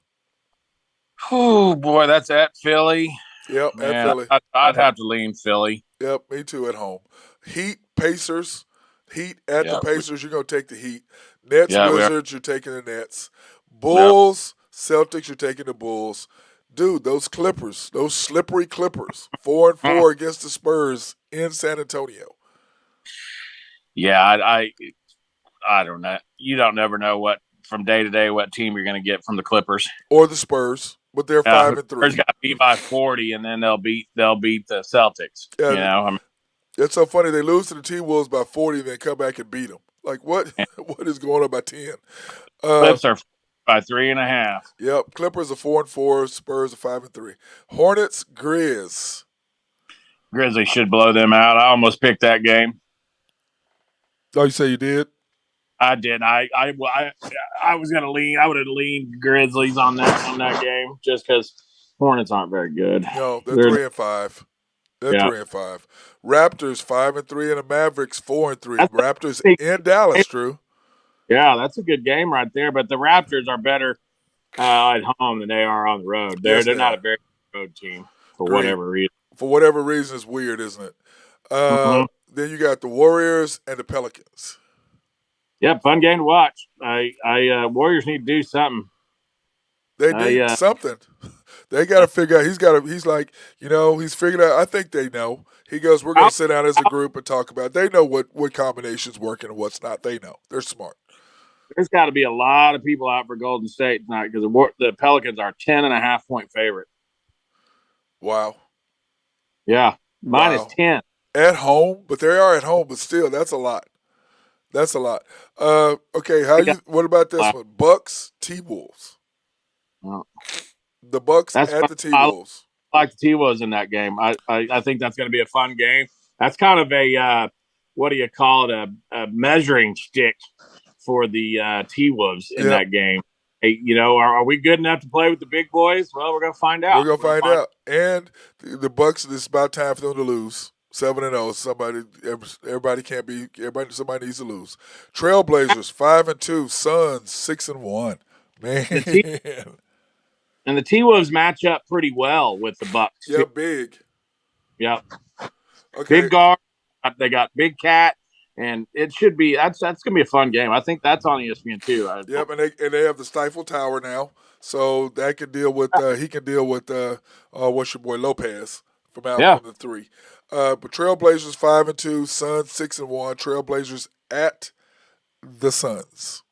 Oh, boy, that's at Philly. Yep, at Philly. I'd have to lean Philly. Yep, me too at home. Heat, Pacers. Heat at the Pacers, you're going to take the Heat. Nets, Wizards, you're taking the Nets. Bulls, Celtics, you're taking the Bulls. Dude, those Clippers, those slippery Clippers, 4-4 against the Spurs in San Antonio. Yeah, I don't know. You don't never know what from day to day what team you're going to get from the Clippers or the Spurs, but they're 5-3. Spurs got beat by 40, and then they'll beat the Celtics. Yeah, it's so funny. They lose to the T-Wolves by 40, and then come back and beat them. Like what? Yeah. What is going on by 10? Clips are by 3.5. Yep, Clippers are 4-4. Spurs are 5-3. Hornets, Grizz. Grizzlies should blow them out. I almost picked that game. Oh, you say you did? I did. I was gonna lean. I would have leaned Grizzlies on that game just because Hornets aren't very good. No, they're 3-5. They're 3-5. Raptors 5-3 and the Mavericks 4-3. Raptors in Dallas, Drew. Yeah, that's a good game right there. But the Raptors are better at home than they are on the road. They're not a very good road team for whatever reason. For whatever reason, it's weird, isn't it? Then you got the Warriors and the Pelicans. Yeah, fun game to watch. Warriors need to do something. They need something. They got to figure out. He's like, he's figured out. I think they know. He goes, we're going to sit down as a group and talk about it. They know what combinations working and what's not. They know. They're smart. There's got to be a lot of people out for Golden State tonight because the Pelicans are 10.5-point favorite. Wow. Yeah. Minus 10. At home, but they are at home, but still, that's a lot. That's a lot. Okay, what about this one? Bucks, T-Wolves. The Bucks at the T-Wolves. I like the T-Wolves in that game. I think that's going to be a fun game. That's kind of a what do you call it? A measuring stick for the T-Wolves in that game. Hey, are we good enough to play with the big boys? Well, we're going to find out. We're going to find out. And the Bucks, it's about time for them to lose. 7-0. Somebody needs to lose. Trailblazers 5-2. Suns 6-1. Man. And the T-Wolves match up pretty well with the Bucks. Yeah, big. Yep. Okay. Big guard. They got Big Cat, and it should be that's gonna be a fun game. I think that's on ESPN too. Yep, and they have the Stifle Tower now, so that can deal with he can deal with what's your boy Lopez from the 3. But Trailblazers 5-2, Suns 6-1. Trailblazers at the Suns.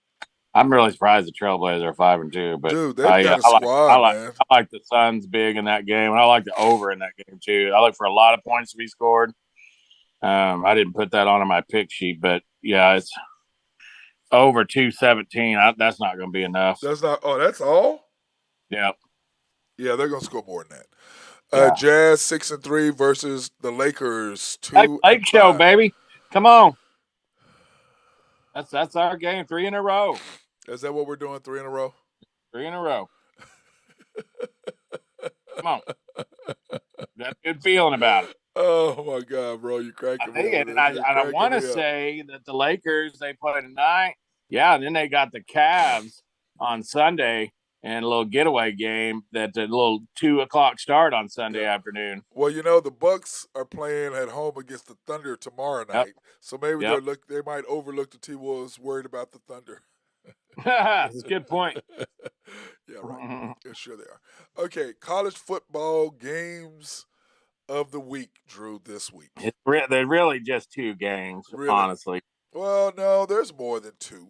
I'm really surprised the Trailblazers are 5-2, but dude, they've got a squad, man. I like the Suns big in that game, and I like the over in that game too. I look for a lot of points to be scored. I didn't put that on my pick sheet, but yeah, it's over 217. That's not going to be enough. That's not. Oh, that's all. Yeah. Yeah, they're going to score more than that. Jazz 6-3 versus the Lakers 2. Lake show, baby. Come on. That's our game. 3 in a row. Is that what we're doing? 3 in a row? 3 in a row. Come on. Got a good feeling about it. Oh my God, bro! You're cracking me. And I want to say that the Lakers, they play tonight. Yeah, and then they got the Cavs on Sunday and a little getaway game that a little 2:00 start on Sunday afternoon. Well, the Bucks are playing at home against the Thunder tomorrow night, so maybe they might overlook the T-Wolves worried about the Thunder. That's a good point. Yeah, right. Yeah, sure they are. Okay, college football games of the week, Drew, this week. They're really just 2 games, honestly. Well, no, there's more than 2.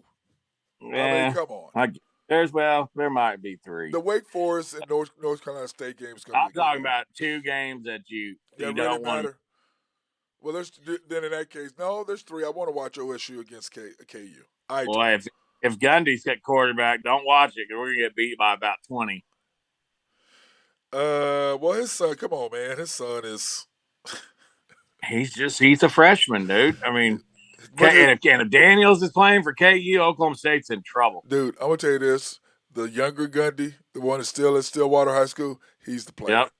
Yeah, I mean, come on. There might be 3. The Wake Forest and North Carolina State game is going to be I'm talking about 2 games that you don't really want. Matter. Well, then in that case, no, there's 3. I want to watch OSU against KU. Boy, if Gundy's at quarterback, don't watch it because we're going to get beat by about 20. Well, his son, come on, man. His son is. he's a freshman, dude. I mean, and if Daniels is playing for KU, Oklahoma State's in trouble. Dude, I'm going to tell you this. The younger Gundy, the one that's still at Stillwater High School, he's the player. Yep.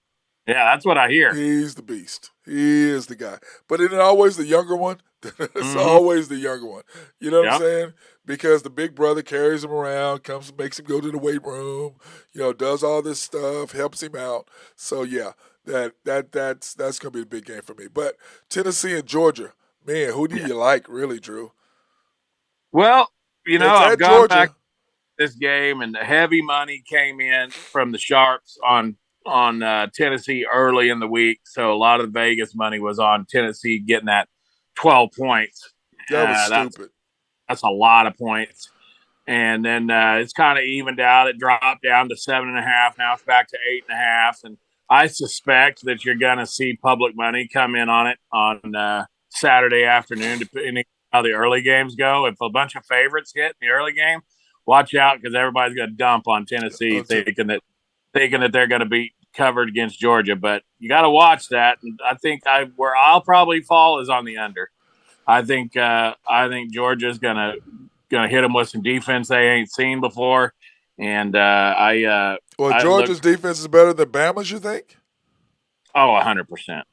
Yeah, that's what I hear. He's the beast. He is the guy. But isn't it always the younger one? It's always the younger one. You know what I'm saying? Because the big brother carries him around, makes him go to the weight room, does all this stuff, helps him out. So yeah, that's gonna be a big game for me. But Tennessee and Georgia, man, who do you like, really, Drew? Well, I've gone back to this game, and the heavy money came in from the Sharps on Tennessee early in the week. So a lot of the Vegas money was on Tennessee getting that 12 points. That was stupid. That's a lot of points. And then it's kind of evened out. It dropped down to 7.5. Now it's back to 8.5. And I suspect that you're going to see public money come in on it on Saturday afternoon, depending on how the early games go. If a bunch of favorites hit in the early game, watch out because everybody's going to dump on Tennessee thinking that they're going to be covered against Georgia. But you got to watch that. And I think where I'll probably fall is on the under. I think Georgia's gonna hit them with some defense they ain't seen before, and Georgia's defense is better than Bama's. You think? Oh, 100%.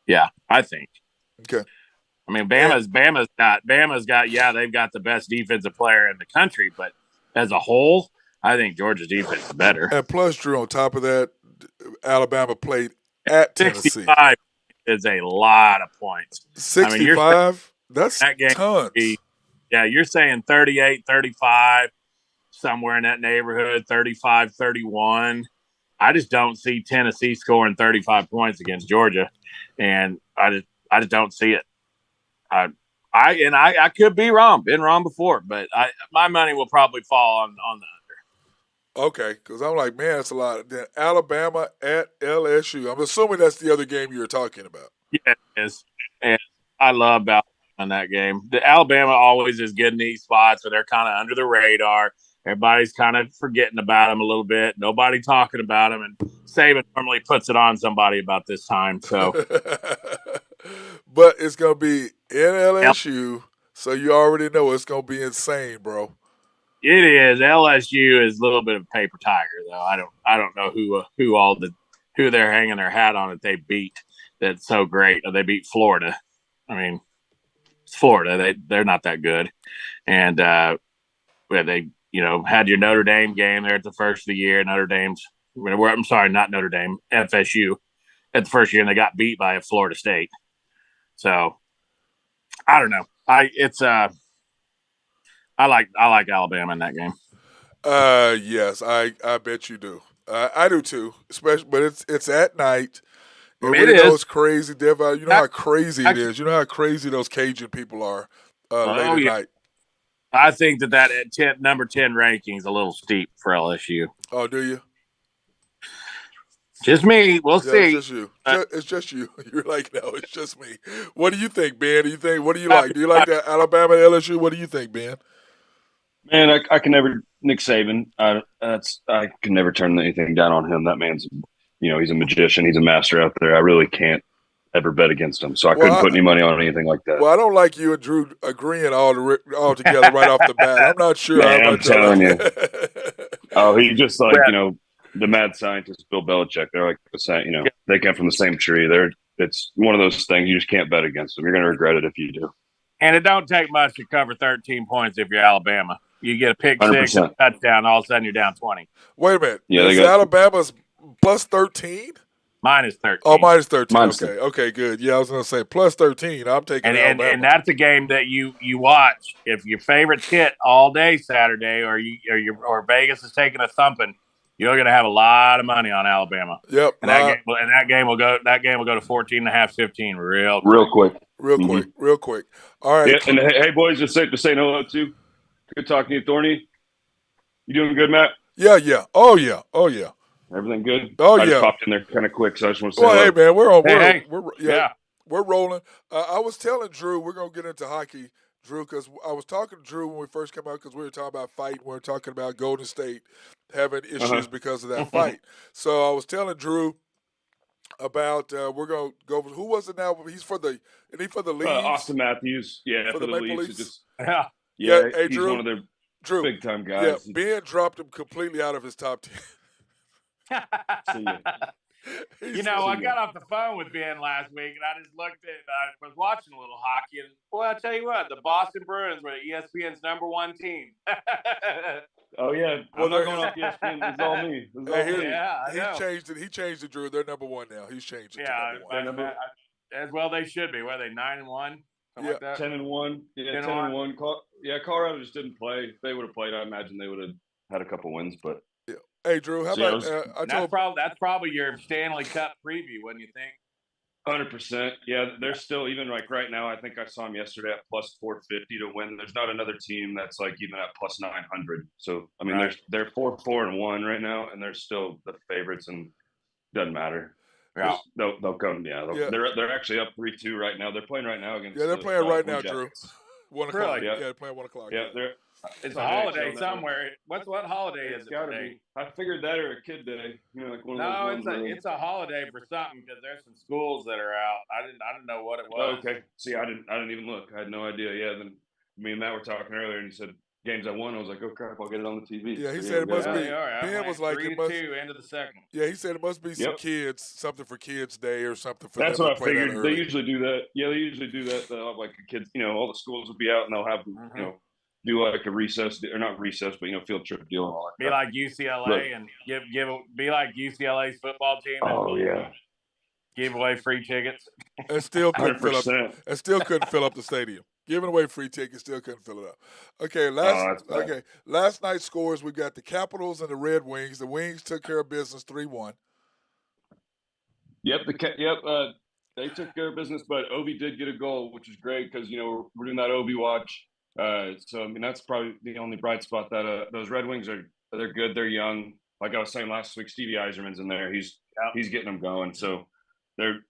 Yeah, I think. Okay. I mean, Bama's got they've got the best defensive player in the country, but as a whole, I think Georgia's defense is better. And plus, Drew, on top of that, Alabama played at Tennessee. 65 is a lot of points. 65? That's tons. You're saying 38, 35. somewhere in that neighborhood, 35-31. I just don't see Tennessee scoring 35 points against Georgia, and I just don't see it. I could be wrong, been wrong before, but my money will probably fall on the under. Okay, because I'm like, man, that's a lot. Then Alabama at LSU. I'm assuming that's the other game you were talking about. Yeah, it is, and I love Alabama in that game. The Alabama always is good in these spots where they're kind of under the radar. Everybody's kind of forgetting about them a little bit. Nobody talking about them, and Saban normally puts it on somebody about this time. So, but it's gonna be in LSU, so you already know it's gonna be insane, bro. it is. LSU is a little bit of a paper tiger, though. I don't know who they're hanging their hat on that they beat. That's so great. They beat Florida. I mean, it's Florida. They're not that good, and they had your Notre Dame game there at the first of the year. I'm sorry, not Notre Dame, FSU at the first year, and they got beat by Florida State. So I don't know. I like Alabama in that game. Yes, I bet you do. I do too, especially, but it's at night. And It we know is. it's crazy. You know how crazy it is. You know how crazy those Cajun people are late at night. I think that number 10 ranking is a little steep for LSU. Oh, do you? Just me. We'll see. It's just you. It's just you. You're like, no, it's just me. What do you think, Ben? What do you like? Do you like that Alabama LSU? What do you think, Ben? Man, I can never Nick Saban. I can never turn anything down on him. That man's, he's a magician. He's a master out there. I really can't ever bet against him. So I couldn't put any money on anything like that. Well, I don't like you and Drew agreeing all together right off the bat. I'm not sure. Man, I'm telling you. Oh, he's just like, the mad scientist Bill Belichick. They're like they come from the same tree. It's one of those things you just can't bet against them. You're going to regret it if you do. And it don't take much to cover 13 points if you're Alabama. You get a pick 6 and a touchdown, all of a sudden you're down 20. Wait a minute. Yeah, Alabama's plus 13? Minus 13. Oh, minus 13. Okay, good. Yeah, I was going to say plus 13. I'm taking Alabama. And that's a game that you watch. If your favorites hit all day Saturday or Vegas is taking a thumping, you're going to have a lot of money on Alabama. Yep. And that game will go to 14.5, 15 real quick. Real quick. All right. Yeah, and hey, boys, just say hello too. Good talking to you, Thorny. You doing good, Matt? Yeah. Oh, yeah. Everything good? Oh, I yeah. just popped in there kind of quick, so I just want to say hello. Hey, man, we're rolling. Yeah. I was telling Drew, we're going to get into hockey, Drew, because I was talking to Drew when we first came out because we were talking about fight. We were talking about Golden State having issues because of that fight. So I was telling Drew about we're going to go. Who was it now? He's for the Leafs? Austin Matthews. Yeah, for the Maple Leafs. Yeah, hey, he's Drew, one of their big time guys. Yeah, Ben dropped him completely out of his top 10. I got off the phone with Ben last week, and I just looked at. I was watching a little hockey, and boy, I tell you what, the Boston Bruins were ESPN's #1 team. Oh yeah, I'm not going off ESPN. It's all me. He changed it. He changed it, Drew. They're #1 now. He's changed it to #1. As well, they should be. Were they 9-1? Yeah, like that? 10-1. Yeah, 10-1. Colorado just didn't play. If they would have played, I imagine they would have had a couple wins. But yeah. Hey, Drew, how about that's probably your Stanley Cup preview, wouldn't you think? 100%. Yeah, they're still even like right now. I think I saw them yesterday at plus 450 to win. There's not another team that's like even at plus 900. So I mean, they're 4-4-1 right now, and they're still the favorites, and doesn't matter. Yeah. They'll come. Yeah, they're actually up 3-2 right now. They're playing right now against. Yeah, they're playing right now, Jackets. Drew. 1 o'clock. Really? Yeah, they're playing 1 o'clock. Yeah, it's a holiday somewhere. What holiday is it today? I figured that or a kid day. Like one no, of those it's a holiday for something because there's some schools that are out. I didn't know what it was. Oh, okay. See, I didn't even look. I had no idea. Yeah, then me and Matt were talking earlier, and he said games I won. I was like, oh crap, I'll get it on the TV. Yeah, he said it must be. Right. Ben was like, 3-2 end of the second. Yeah, he said it must be some kids, something for Kids Day or something for That's them what to I play figured. that They early. usually do that. Yeah, they usually do that. Like the kids, all the schools will be out and they'll have do like a recess or not recess, but field trip deal and all that. Be like UCLA and be like UCLA's football team. Oh yeah. Give away free tickets. And still couldn't fill up. And still couldn't fill up the stadium. Giving away free tickets, still couldn't fill it up. Okay, that's bad. last night's scores, we got the Capitals and the Red Wings. The Wings took care of business 3-1. Yep, they took care of business, but Ovi did get a goal, which is great because we're doing that Ovi watch. So I mean that's probably the only bright spot that those Red Wings they're good, they're young. Like I was saying last week, Stevie Eiserman's in there. He's getting them going. So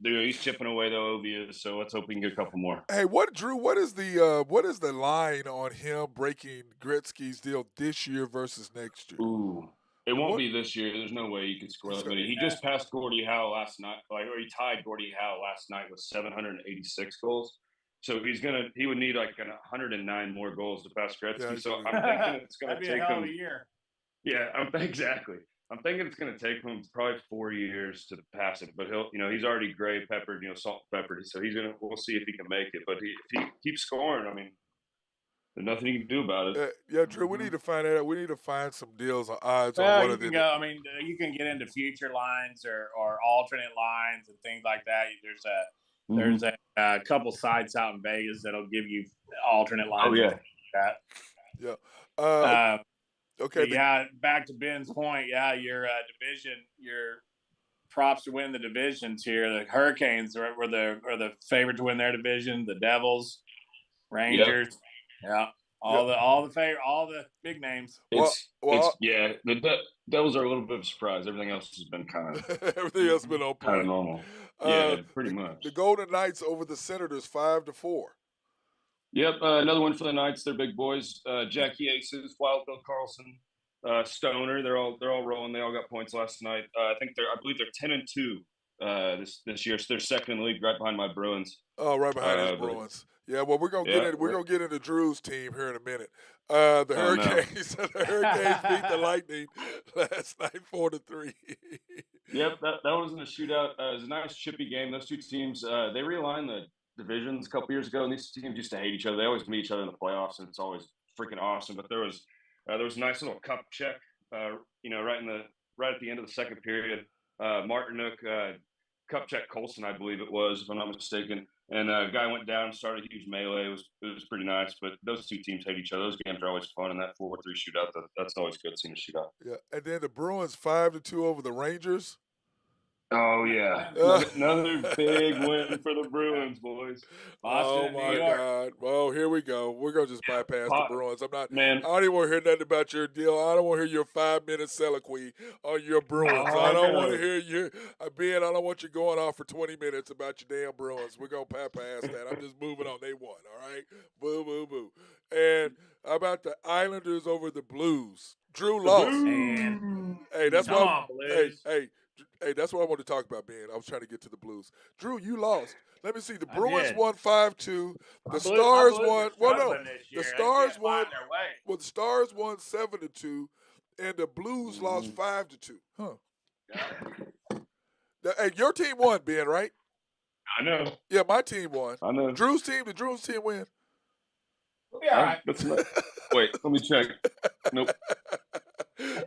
he's chipping away, though. Ovi is. So let's hope we can get a couple more. Hey, Drew? What is the line on him breaking Gretzky's deal this year versus next year? Ooh. It won't be this year. There's no way he can score that many. He just passed Gordie Howe last night, or he tied Gordie Howe last night with 786 goals. So he would need like 109 more goals to pass Gretzky. Yeah, so I'm thinking it's going to take him a year. Yeah, exactly. I'm thinking it's going to take him probably 4 years to pass it, but he's already gray peppered, salt and peppered. So we'll see if he can make it. But if he keeps scoring, I mean, there's nothing you can do about it. Yeah, Drew, we need to find out. We need to find some deals or odds Well, on you what can go. I mean, you can get into future lines or alternate lines and things like that. There's a couple sites out in Vegas that'll give you alternate lines. Oh yeah. Yeah. Okay. Yeah. Back to Ben's point. Yeah, your division, your props to win the divisions here. The Hurricanes were the favorite to win their division. The Devils, Rangers. Yep. Yeah. All the big names. The Devils are a little bit of a surprise. Everything else has been kind of everything else has been on point. Kind of normal. Yeah, pretty much. The Golden Knights over the Senators 5-4. Yep, another one for the Knights. They're big boys. Jackie Aces, Wild Bill Carlson, Stoner. They're all rolling. They all got points last night. I believe they're 10-2 this year. So they're second in the league, right behind my Bruins. Oh, right behind his Bruins. Yeah, well, we're gonna get into Drew's team here in a minute. The Hurricanes, the Hurricanes beat the Lightning last night 4-3. Yep, that was in a shootout. It was a nice chippy game. Those two teams, they realigned the divisions a couple years ago, and these teams used to hate each other. They always meet each other in the playoffs, and it's always freaking awesome. But there was a nice little cup check, right at the end of the second period. Martinook cup check Colson, I believe it was, if I'm not mistaken. And a guy went down and started a huge melee. It was pretty nice. But those two teams hate each other. Those games are always fun. And that 4-3 shootout, that's always good seeing a shootout. Yeah, and then the Bruins 5-2 over the Rangers. Oh, yeah. Another big win for the Bruins, boys. Boston, oh, my God. Well, here we go. We're going to just bypass the Bruins. I don't even want to hear nothing about your deal. I don't want to hear your 5-minute soliloquy on your Bruins. I don't want to hear you. Ben, I don't want you going off for 20 minutes about your damn Bruins. We're going to bypass that. I'm just moving on. They won, all right? Boo, boo, boo. And how about the Islanders over the Blues? Drew lost. Hey, that's why. Hey, that's what I want to talk about, Ben. I was trying to get to the Blues. Drew, you lost. Let me see. The Bruins won 5-2. The Stars won. Well, no. The Stars won. Well, the Stars won 7-2, and the Blues lost 5-2. Huh. Hey, your team won, Ben, right? I know. Yeah, my team won. I know. Did Drew's team win? Yeah. Wait, let me check. Nope.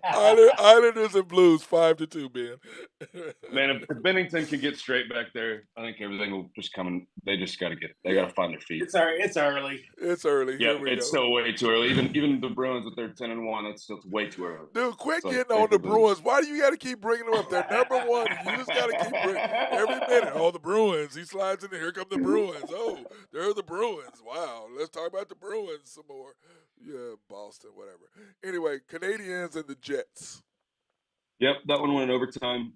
Islanders and Blues 5-2, Ben. Man, if Bennington can get straight back there, I think everything will just come in. They just got to find their feet. It's early. It's early. Yeah, it's still way too early. Even the Bruins with their 10-1, that's still way too early. Dude, quit getting on the Bruins. Why do you got to keep bringing them up? They're number one. You just got to keep bringing every minute. Oh, the Bruins. He slides in there. Here come the Bruins. Oh, they're the Bruins. Wow. Let's talk about the Bruins some more. Yeah, Boston, whatever. Anyway, Canadians and the Jets. Yep, that one went in overtime.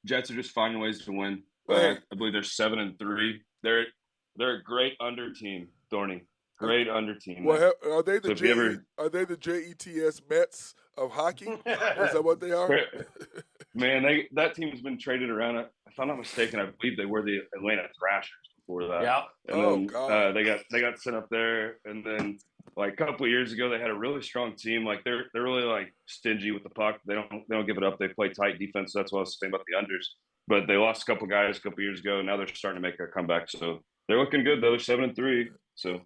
Jets are just finding ways to win. I believe they're 7-3. They're a great under team, Thorny. Great under team. Well, are they the JETS Mets of hockey? Is that what they are? Man, that team has been traded around. If I'm not mistaken, I believe they were the Atlanta Thrashers before that. Yeah. And then they got sent up there, and then like a couple of years ago, they had a really strong team. Like they're really like stingy with the puck. They don't give it up. They play tight defense. That's what I was saying about the unders. But they lost a couple of guys a couple of years ago. And now they're starting to make a comeback. So they're looking good though. They're 7-3. So,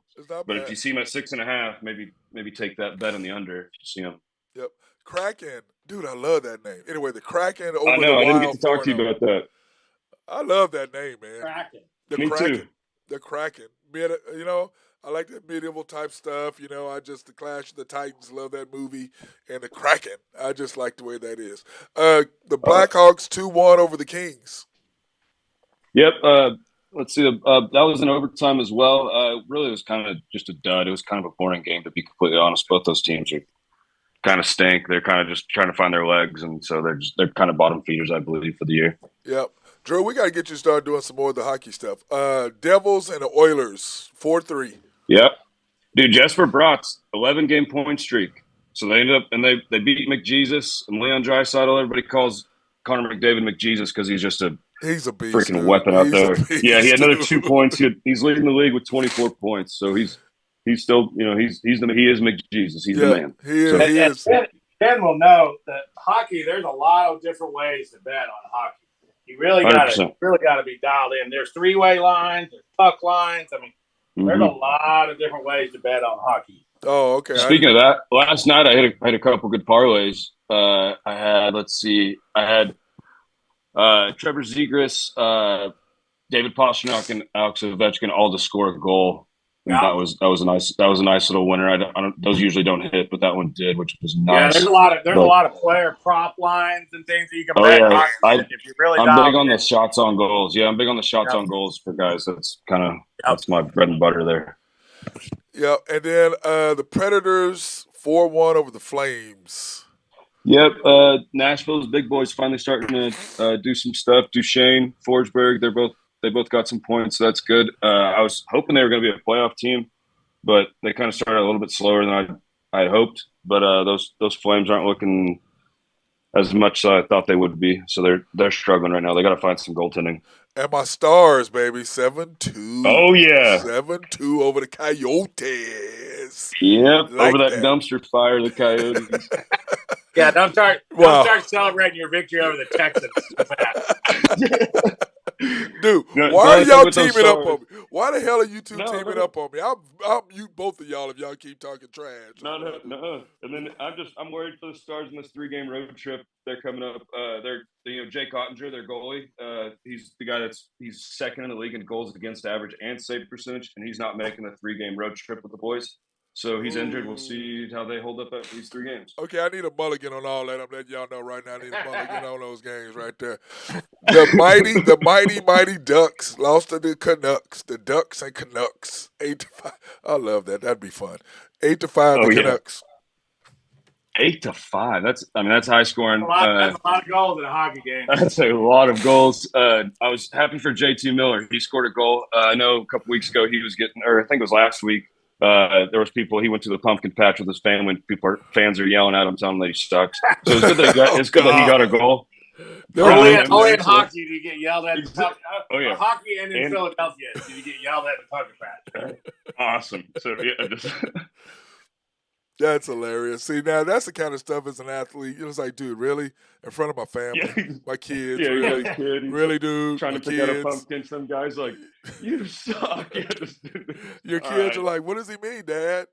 but if you see them at 6.5, maybe take that bet on the under. If you see them. Yep. Kraken, dude, I love that name. Anyway, the Kraken over I know. I didn't get to talk to you about that. I love that name, man. Kraken. The Me Kraken. too. The Kraken. You know, I like that medieval type stuff. You know, the Clash of the Titans, love that movie, and the Kraken. I just like the way that is. The Blackhawks 2-1 over the Kings. Yep. Let's see. That was in overtime as well. Really, it was kind of just a dud. It was kind of a boring game, to be completely honest. Both those teams are kind of stink. They're kind of just trying to find their legs, and so they're kind of bottom feeders, I believe, for the year. Yep. Drew, we got to get you started doing some more of the hockey stuff. Devils and the Oilers, 4-3. Yep. Dude, Jesper Bratt's 11-game point streak. So they ended up and they beat McJesus and Leon Draisaitl. Everybody calls Connor McDavid McJesus because he's just a beast, freaking dude. weapon out He's there. Yeah, he had another dude. 2 points. He's leading the league with 24 points. So he's still, he is McJesus. He's the man. He is. Ben will know that hockey. There's a lot of different ways to bet on hockey. You really got to be dialed in. There's 3-way lines, there's puck lines. I mean, there's a lot of different ways to bet on hockey. Oh, okay. Speaking of that, last night I had a couple good parlays. I had Trevor Zegras, David Pastrnak, and Alex Ovechkin all to score a goal. And that was a nice little winner. Those usually don't hit, but that one did, which was nice. Yeah, there's a lot of player prop lines and things that you can bet. Yeah. If you really I'm big on the shots on goals. Yeah, I'm big on the shots on goals for guys. That's that's my bread and butter there. Yeah, and then the Predators 4-1 over the Flames. Yep, Nashville's big boys finally starting to do some stuff. Duchesne, Forsberg, they both got some points, so that's good. I was hoping they were going to be a playoff team, but they kind of started a little bit slower than I hoped. But those Flames aren't looking as much as I thought they would be, so they're struggling right now. They got to find some goaltending. And my Stars, baby, 7-2. Oh yeah, 7-2 over the Coyotes. Yep, over that dumpster fire, the Coyotes. Yeah, don't start celebrating your victory over the Texans. Dude, why are y'all teaming up on me? Why the hell are you two teaming up on me? I'll mute both of y'all if y'all keep talking trash. No. And then I'm worried for the Stars in this 3-game road trip. They're coming up. Jake Ottinger, their goalie. He's the guy he's second in the league in goals against average and save percentage, and he's not making the 3-game road trip with the boys. So he's injured. We'll see how they hold up after these 3 games. Okay, I need a mulligan on all that. I'm letting y'all know right now. I need a mulligan on those games right there. The mighty Ducks lost to the Canucks. The Ducks and Canucks 8-5. I love that. That'd be fun. 8-5. The Canucks. 8-5. That's high scoring. That's a lot of goals in a hockey game. That's a lot of goals. I was happy for JT Miller. He scored a goal. I know a couple weeks ago he was I think it was last week. There was people. He went to the pumpkin patch with his family. And fans are yelling at him, telling him that he sucks. So it's good that he got a goal. Only in hockey do you get yelled at. Hockey and in Philadelphia do you get yelled at the pumpkin patch. Awesome. So that's hilarious. See, now that's the kind of stuff as an athlete. It's like, dude, really? In front of my family, my kids, really, dude. Trying to pick out a pumpkin. Some guys like, you suck. Your kids are like, what does he mean, Dad?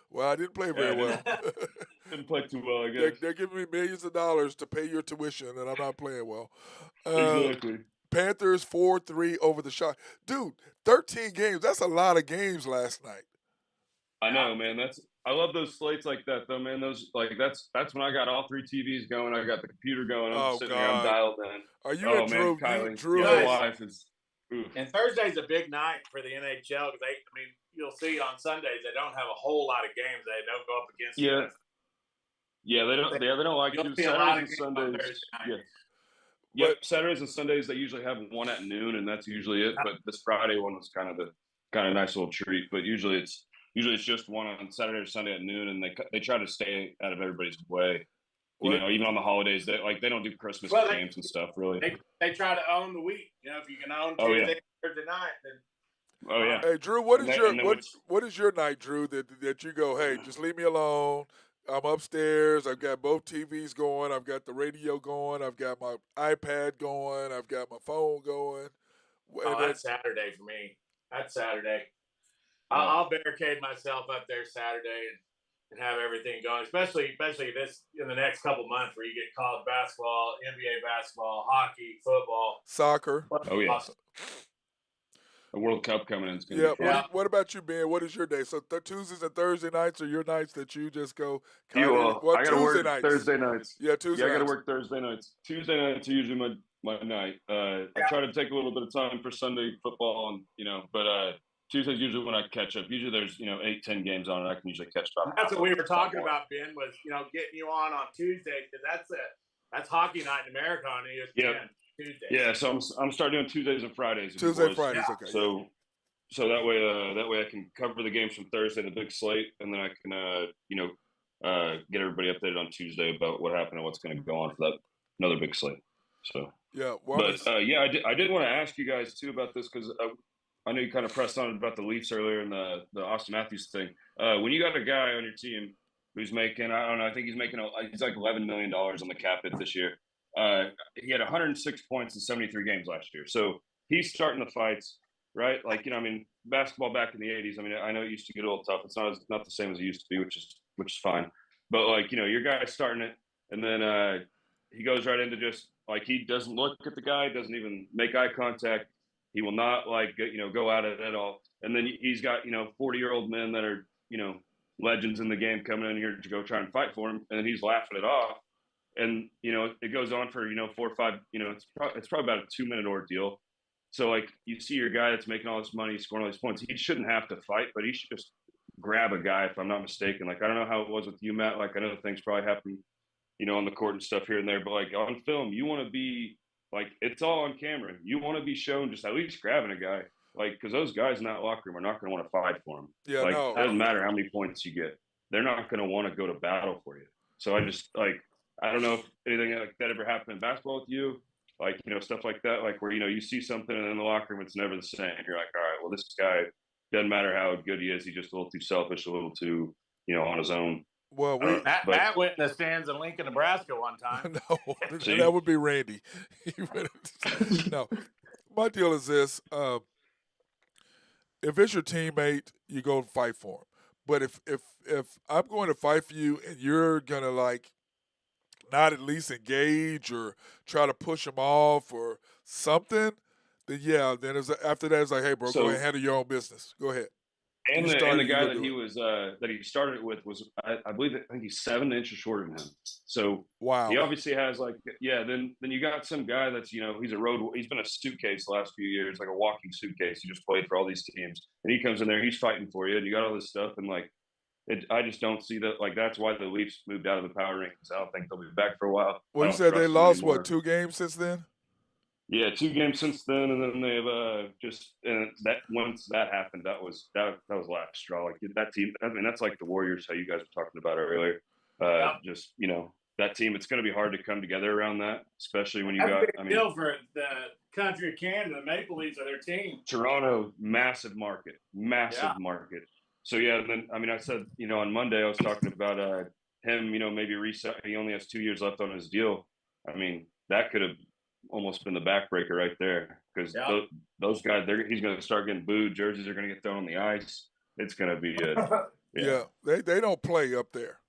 Well, I didn't play very well. Didn't play too well, I guess. They're giving me millions of dollars to pay your tuition, and I'm not playing well. Exactly. Panthers 4-3 over the Sharks. Dude, 13 games. That's a lot of games last night. I know, man. I love those slates like that, though, man. Those that's when I got all 3 TVs going. I got the computer going. I'm sitting there, I'm dialed in. Are you Drew? Kylie, Drew, my wife is. Oof. And Thursday's a big night for the NHL because you'll see on Sundays they don't have a whole lot of games. They don't go up against. They don't like to do Saturdays and Sundays. Yep, Saturdays and Sundays they usually have one at noon, and that's usually it. But this Friday one was kind of nice little treat. But usually it's just one on Saturday or Sunday at noon, and they try to stay out of everybody's way. Even on the holidays, they don't do Christmas games and stuff. Really, they try to own the week. If you can own Tuesday, Thursday night, then. Oh yeah. Hey Drew, what is your night, Drew? That you go, hey, just leave me alone. I'm upstairs. I've got both TVs going. I've got the radio going. I've got my iPad going. I've got my phone going. That's Saturday for me. That's Saturday. I'll barricade myself up there Saturday and have everything going, especially this in the next couple months where you get college basketball, NBA basketball, hockey, football, soccer. Oh yeah. a World Cup coming in. It's gonna Yeah. be fun. What about you, Ben? What is your day? So Tuesdays and Thursday nights are your nights that you just go kind You of. all, Well, I got to Tuesday work nights. Thursday nights. Yeah, Tuesday. Yeah, I got to nights. work Thursday nights. Tuesday nights are usually my night. I try to take a little bit of time for Sunday football, and but Tuesday's usually when I catch up. Usually there's 8-10 games on, and I can usually catch up. That's what we were talking about, Ben. Was getting you on Tuesday, because that's hockey night in America on ESPN. Yep. Tuesday. Yeah, so I'm starting doing Tuesdays and Fridays. Tuesday, Fridays, Yeah. okay. So that way I can cover the games from Thursday, the big slate, and then I can get everybody updated on Tuesday about what happened and what's going to go on for that another big slate. So yeah, I did want to ask you guys too about this, because I know you kind of pressed on about the Leafs earlier and the Austin Matthews thing. When you got a guy on your team who's making, I don't know, I think he's like $11 million on the cap hit this year. He had 106 points in 73 games last year, so he's starting the fights. Right, basketball back in the '80s. I know it used to get a little tough. It's not the same as it used to be, which is fine. But your guy's starting it, and then he goes right into just he doesn't look at the guy, doesn't even make eye contact. He will not go at it at all. And then he's got 40-year-old men that are legends in the game coming in here to go try and fight for him, and he's laughing it off. And it goes on for 4 or 5. It's probably about a 2-minute ordeal. So, you see your guy that's making all this money, scoring all these points. He shouldn't have to fight, but he should just grab a guy, if I'm not mistaken. I don't know how it was with you, Matt. I know things probably happen, on the court and stuff here and there. But, on film, you want to be, it's all on camera. You want to be shown just at least grabbing a guy. Because those guys in that locker room are not going to want to fight for him. Yeah, no. It doesn't matter how many points you get. They're not going to want to go to battle for you. So, I just, I don't know if anything like that ever happened in basketball with you. Stuff like that, where, you see something and in the locker room, it's never the same. You're like, all right, well, this guy, doesn't matter how good he is. He's just a little too selfish, a little too, on his own. Well, Matt went in the stands in Lincoln, Nebraska one time. No, that would be Randy. No, my deal is this. If it's your teammate, you go fight for him. But if I'm going to fight for you and you're going to, not at least engage or try to push him off or something, then after that it's hey bro, go ahead and handle your own business. Go ahead. And the guy that he was that he started it with was I think he's 7 inches shorter than him. So wow, he obviously has Then you got some guy that's he's been a suitcase the last few years, like a walking suitcase. He just played for all these teams, and he comes in there, he's fighting for you, and you got all this stuff, and I just don't see that. That's why the Leafs moved out of the power rankings. I don't think they'll be back for a while. Well, you said they lost, 2 games since then? Yeah, 2 games since then, and then they've once that happened, that was last straw. That team, that's like the Warriors, how you guys were talking about earlier. Just, that team, it's going to be hard to come together around that, especially when you got. A big deal for the country of Canada. Maple Leafs are their team. Toronto, massive market. So, then, I said, on Monday, I was talking about him, maybe reset. He only has 2 years left on his deal. That could have almost been the backbreaker right there, because those guys, he's going to start getting booed. Jerseys are going to get thrown on the ice. It's going to be they don't play up there.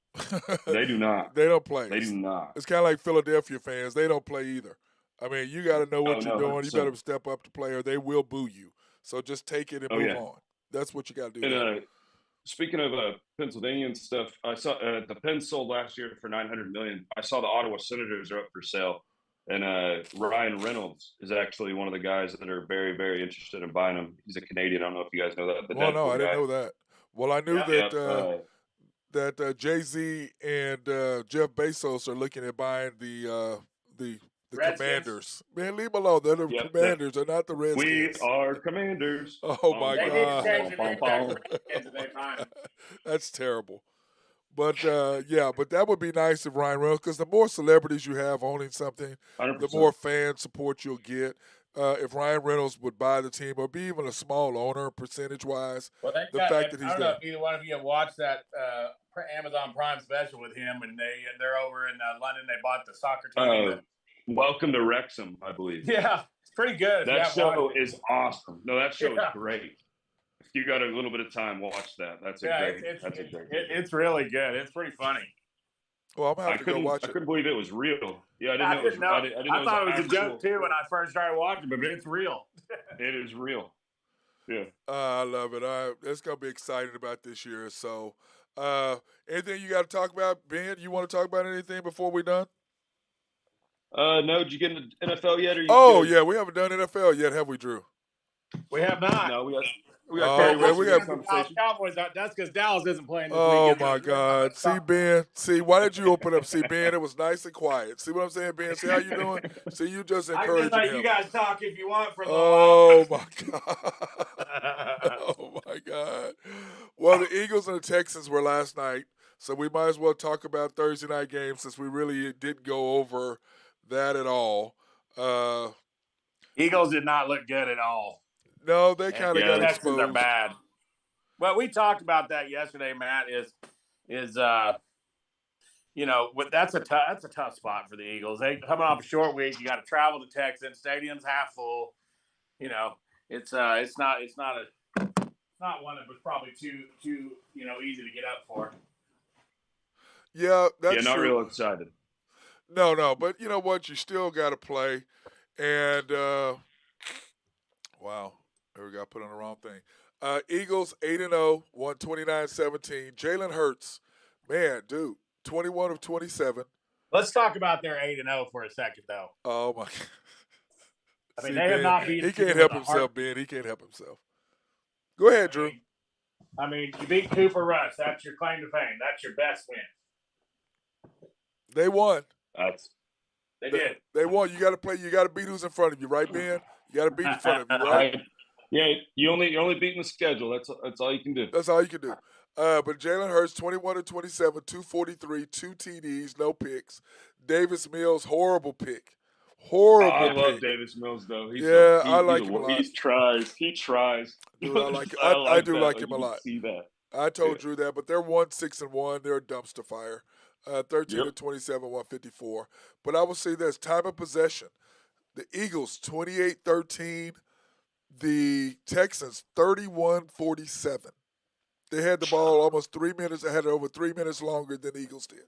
They do not. They don't play. They do not. It's kind of like Philadelphia fans. They don't play either. You got to know what you're doing. You better step up to play or they will boo you. So just take it and move on. That's what you got to do. And speaking of Pennsylvania and stuff, I saw the Pens sold last year for $900 million. I saw the Ottawa Senators are up for sale. And Ryan Reynolds is actually one of the guys that are very, very interested in buying him. He's a Canadian. I don't know if you guys know that. No, I didn't know that. Well, I knew that Jay-Z and Jeff Bezos are looking at buying the Commanders. Man, leave them alone. They're the Commanders. They're not the Redskins. We are Commanders. Oh, my God. They That's terrible. But, but that would be nice if Ryan Reynolds, because the more celebrities you have owning something, 100%. the more fan support you'll get. If Ryan Reynolds would buy the team or be even a small owner percentage-wise, I don't know if either one of you have watched that Amazon Prime special with him, and they're over in London. They bought the soccer team. Welcome to Wrexham, I believe. Yeah, it's pretty good. That show is awesome. No, that show is great. If you got a little bit of time, watch that. It's really good. It's pretty funny. Well, I'm gonna have to go watch it. I couldn't believe it was real. Yeah, I didn't know. I thought it was a joke too when I first started watching, but it's real. It is real. Yeah. I love it. It's going to be exciting about this year. So, anything you got to talk about, Ben? You want to talk about anything before we're done? No, did you get into NFL yet? Or you Oh, good? yeah, we haven't done NFL yet, have we, Drew? We have not. No, we got Oh, Kerry okay, Wilson we in got- the conversation. Cowboys. That's because Dallas isn't playing this Oh, weekend. my God. See, Ben, why did you open up? See, Ben, it was nice and quiet. See what I'm saying, Ben? See how you doing? See, you just I can encouraging let him. you guys talk if you want for a little Oh, my God. while. Oh, my God. Well, the Eagles and the Texans were last night, so we might as well talk about Thursday night games since we really didn't go over that at all. Eagles did not look good at all. No, they kind of got Texans exposed. are bad. Well, we talked about that yesterday, Matt. That's a tough spot for the Eagles. They coming off a short week. You got to travel to Texas. Stadium's half full. It's not one that was probably too easy to get up for. Yeah, that's not true. real excited. No, but you know what? You still got to play. And, wow, there we go. I put on the wrong thing. Eagles 8-0, won 29-17. Jalen Hurts, man, dude, 21 of 27. Let's talk about their 8-0 for a second, though. Oh, my God. I mean, they have not beaten. He can't help himself, Ben. He can't help himself. Go ahead, Drew. I mean, you beat Cooper Rush. That's your claim to fame. That's your best win. They won. They did. They won. You got to play. You got to beat who's in front of you, right, Ben? You got to beat in front of you, right? Yeah, you're only beating the schedule. That's all you can do. That's all you can do. But Jalen Hurts, 21 of 27, 243, 2 TDs, no picks. Davis Mills, horrible pick. I love Davis Mills, though. I like him a lot. He tries. Dude, I like him. I do like him a lot. See that. I told Drew that, but they're 1-6-1. They're a dumpster fire. 13 to 27, 154. But I will say this: time of possession. The Eagles 28-13. The Texans 31-47. They had the ball almost 3 minutes. They had it over 3 minutes longer than the Eagles did.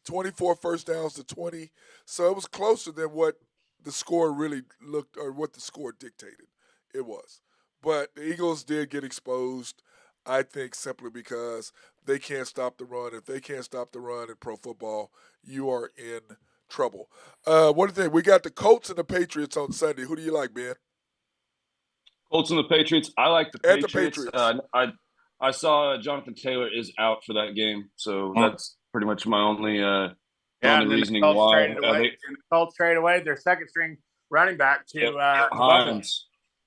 24 first downs to 20. So it was closer than what the score really looked, or what the score dictated. It was. But the Eagles did get exposed, I think, simply because they can't stop the run. If they can't stop the run in pro football, you are in trouble. What do you think? We got the Colts and the Patriots on Sunday. Who do you like, Ben? Colts and the Patriots. I like the And Patriots. the Patriots. I saw Jonathan Taylor is out for that game, so that's pretty much my only reasoning why. The Colts trade away their second string running back to Himes.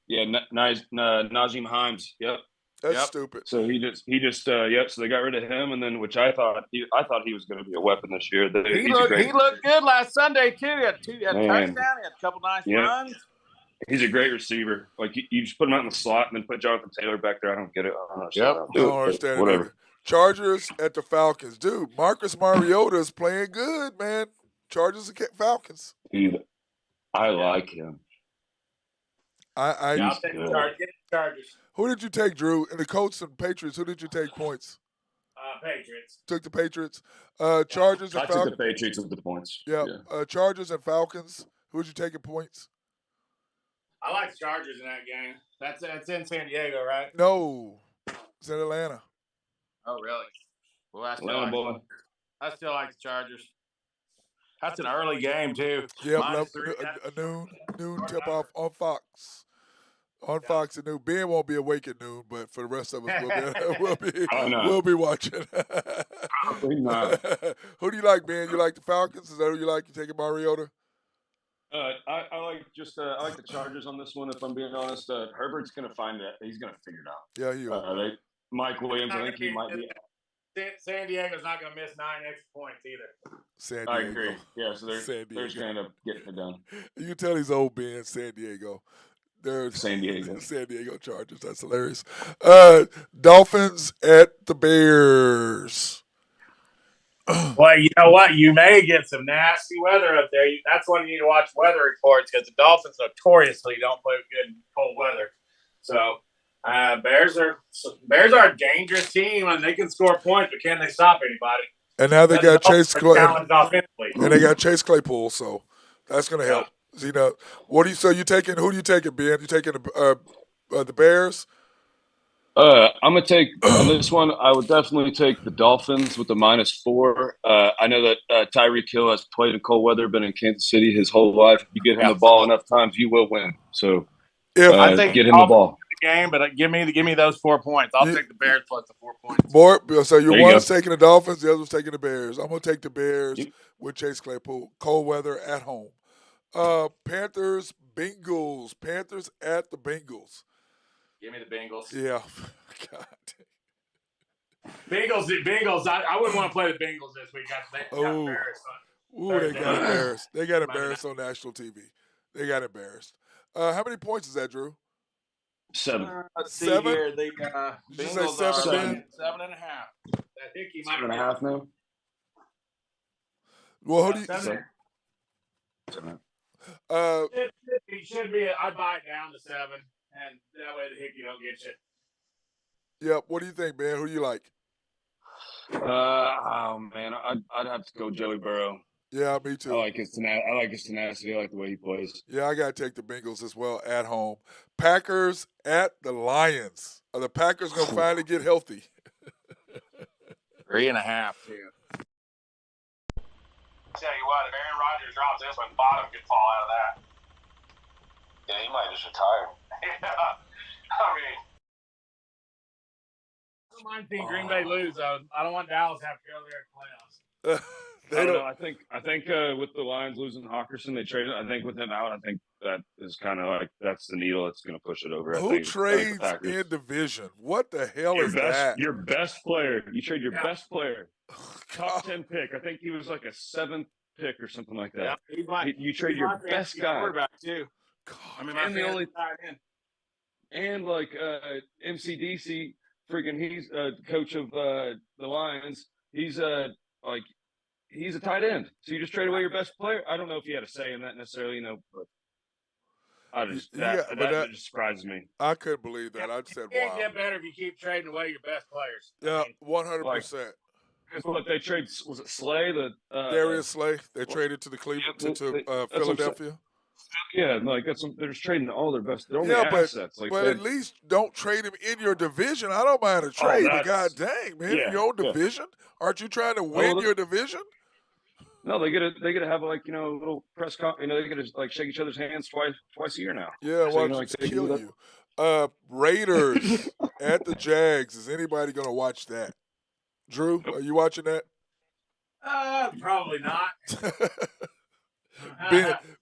Yeah, Najee Himes. Yep. That's stupid. So he just So they got rid of him, and then which I thought he was going to be a weapon this year. He looked good last Sunday too. He had a touchdown. He had a couple nice runs. He's a great receiver. Like you just put him out in the slot and then put Jonathan Taylor back there. I don't get it. I don't understand whatever. It. Chargers at the Falcons, dude. Marcus Mariota is playing good, man. Chargers and Falcons. I like him. I'll take the Chargers. Who did you take, Drew? In the Colts and Patriots, who did you take points? Patriots. Took the Patriots. Chargers and Falcons. I took the Patriots with the points. Yeah. Chargers and Falcons. Who did you take in points? I like the Chargers in that game. That's in San Diego, right? No. It's in Atlanta. Oh, really? Well, I still like the Chargers. That's an early game, too. Yeah, a noon tip-off on Fox. On Fox at noon. Ben won't be awake at noon, but for the rest of us, we'll be watching. Probably not. Who do you like, Ben? You like the Falcons? Is that who you like? You taking Mariota? I like the Chargers on this one. If I'm being honest, Herbert's going to find it. He's going to figure it out. Yeah, he will. Mike Williams, I think he might be. San Diego's not going to miss 9 extra points either. San Diego. I agree. Yeah, so they're just going to end up getting it done. You can tell he's old, Ben. San Diego. They're San Diego. San Diego Chargers. That's hilarious. Dolphins at the Bears. Well, you know what? You may get some nasty weather up there. That's when you need to watch weather reports because the Dolphins notoriously don't play good in cold weather. So Bears are a dangerous team and they can score points, but can they stop anybody? And now they got Chase Claypool, so that's going to help. You know, who do you taking, Ben? You taking The Bears. I'm gonna take on this one. I would definitely take the Dolphins with the -4. I know that Tyreek Hill has played in cold weather, been in Kansas City his whole life. If you get him the ball enough times, you will win. So I think get him the ball. The game, but give me those 4 points. I'll take the Bears plus the 4 points. So There you one's go. taking the Dolphins, the other's taking the Bears. I'm gonna take the Bears Yep. with Chase Claypool. Cold weather at home. Panthers, Bengals. Panthers at the Bengals. Give me the Bengals. Yeah. God. Bengals. I wouldn't want to play the Bengals this week. They got embarrassed. They got embarrassed. They got embarrassed on national TV. They got embarrassed. How many points is that, Drew? 7. Let's see 7? here. The Did you say Bengals 7, are Ben? 7.5. I think he might 7.5 now. Well, who do you? 7. 7. It should be. I'd buy it down to 7, and that way the Hickey don't get you. Yep. What do you think, Ben? Who do you like? Oh man, I'd have to go Joey Burrow. Yeah, me too. I like his tenacity. I like the way he plays. Yeah, I gotta take the Bengals as well at home. Packers at the Lions. Are the Packers gonna finally get healthy? 3.5 too. Tell you what, if Aaron Rodgers drops this one, bottom could fall out of that. Yeah, he might just retire. Yeah, I mean, I don't mind seeing Green Bay lose. Though. I don't want Dallas to have to go there in playoffs. I don't know. I think with the Lions losing Hawkinson, they traded. I think with him out, I think that is kind of like that's the needle that's going to push it over. Who trades in division? What the hell is that? Your best player. You trade your best player. Top 10 pick. I think he was like a 7th pick or something like that. Yeah, you trade your best guy. Quarterback too. God, I mean, and the only and like MCDC, freaking, he's coach of the Lions. He's he's a tight end. So you just trade away your best player. I don't know if he had a say in that necessarily, but I just that just surprises me. I couldn't believe that. I said, "Wow." It wow. can't get better if you keep trading away your best players. Yeah, 100%. What they trade was it Slay? Darius Slay. They traded to the Cleveland to Philadelphia. Yeah, like they're just trading all their best. They're only assets. But at least don't trade him in your division. I don't mind a trade, but god dang, man, in your own division, aren't you trying to win your division? No, they get to have a little press conference. They get to shake each other's hands twice a year now. Yeah, so kill you. Raiders at the Jags. Is anybody going to watch that? Drew, are you watching that? Probably not.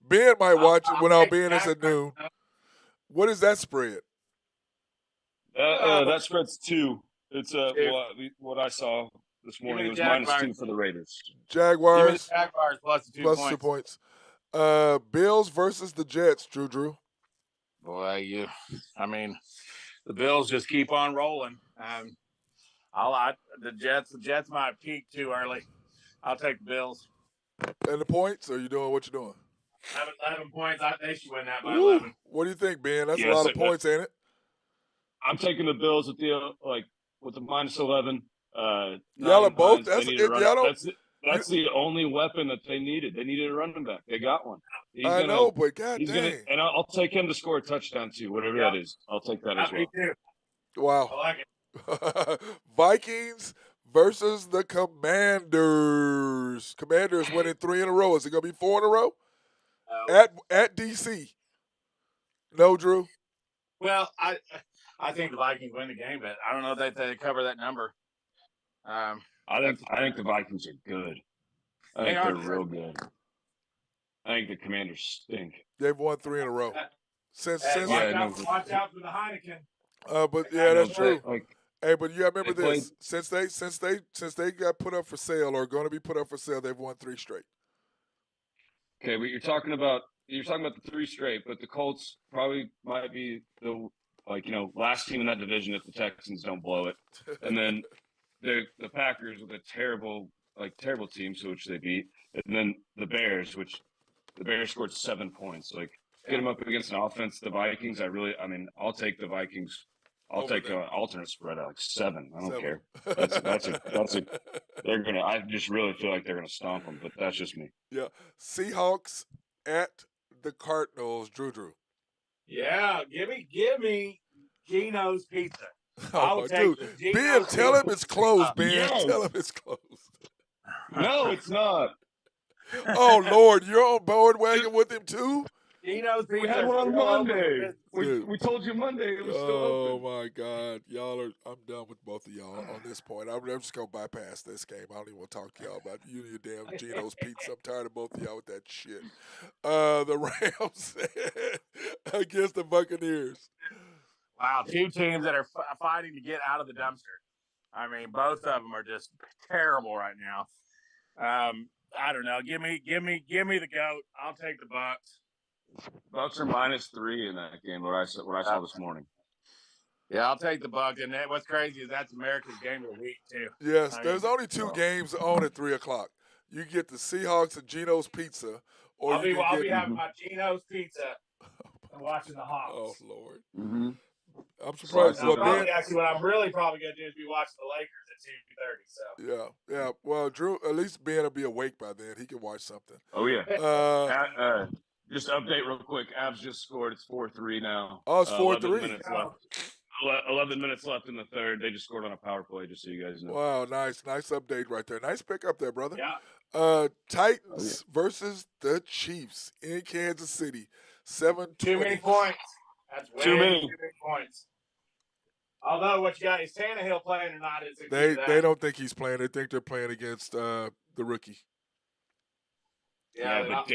Ben might watch it when Ben is at noon. What is that spread? That spread's 2. It's what I saw this morning. It was -2 for the Raiders. Jaguars. Jaguars plus 2 points. Bills versus the Jets. Drew. Boy, the Bills just keep on rolling. The Jets might peak too early. I'll take the Bills. And the points? Or are you doing what you're doing? 11 points. They should win that by 11. What do you think, Ben? That's a lot of points, ain't it? I'm taking the Bills with the -11. Y'all are both. That's the only weapon that they needed. They needed a running back. They got one. I know, but god dang. And I'll take him to score a touchdown too, whatever that is. I'll take that as well. Me too. Wow. I like it. Vikings versus the Commanders. Commanders winning 3 in a row. Is it going to be 4 in a row? At DC. No, Drew? Well, I think the Vikings win the game, but I don't know that they cover that number. I think the Vikings are good. I think they're real good. I think the Commanders stink. They've won 3 in a row. Since watch out for the Heineken. But yeah, that's true. Hey, but you got to remember this. Since they got put up for sale or going to be put up for sale, they've won 3 straight. Okay, but you're talking about the 3 straight, but the Colts probably might be the last team in that division if the Texans don't blow it. And then the Packers with a terrible team, which they beat. And then the Bears, which the Bears scored 7 points. Get them up against an offense. The Vikings, I'll take the Vikings. I'll take an alternate spread at 7. I don't care. They're gonna. I just really feel like they're gonna stomp them, but that's just me. Yeah, Seahawks at the Cardinals. Drew. Yeah, give me Geno's Pizza. Oh, I will take dude. the Ben, Geno's tell him Pizza. it's closed, Ben. Yes. Tell him it's closed. No, it's not. Oh, Lord, you're on board wagon with him, too? Geno's Pizza. We had one on still open for Monday. business. We told you Monday it was still Oh, open. my God. I'm done with both of y'all on this point. I'm just going to bypass this game. I don't even want to talk to y'all about you and your damn Geno's Pizza. I'm tired of both of y'all with that shit. The Rams against the Buccaneers. Wow, two teams that are fighting to get out of the dumpster. I mean, both of them are just terrible right now. I don't know. Give me the goat. I'll take the Bucks. Bucks are -3 in that game. What I saw this morning. Yeah, I'll take the Bucks. And what's crazy is that's America's game of the week too. Yes, I mean, there's only two games on at 3 o'clock. You get the Seahawks and Geno's Pizza, or I'll be you can get. having my Geno's Pizza and watching the Hawks. Oh Lord, Mm-hmm. I'm surprised. Well, what I'm really probably gonna do is be watching the Lakers at 2:30. So Yeah. Well, Drew, at least Ben will be awake by then. He can watch something. Oh yeah. Uh, Just update real quick. Avs just scored. It's 4-3 now. Oh, it's 11 4-3. minutes left. 11 minutes left in the third. They just scored on a power play, just so you guys know. Wow, nice update right there. Nice pick up there, brother. yeah. Titans versus the Chiefs in Kansas City. 7-20. Too many points. That's way Too many points. Although what you got is Tannehill playing or not? They don't think he's playing. They think they're playing against the rookie. Yeah, but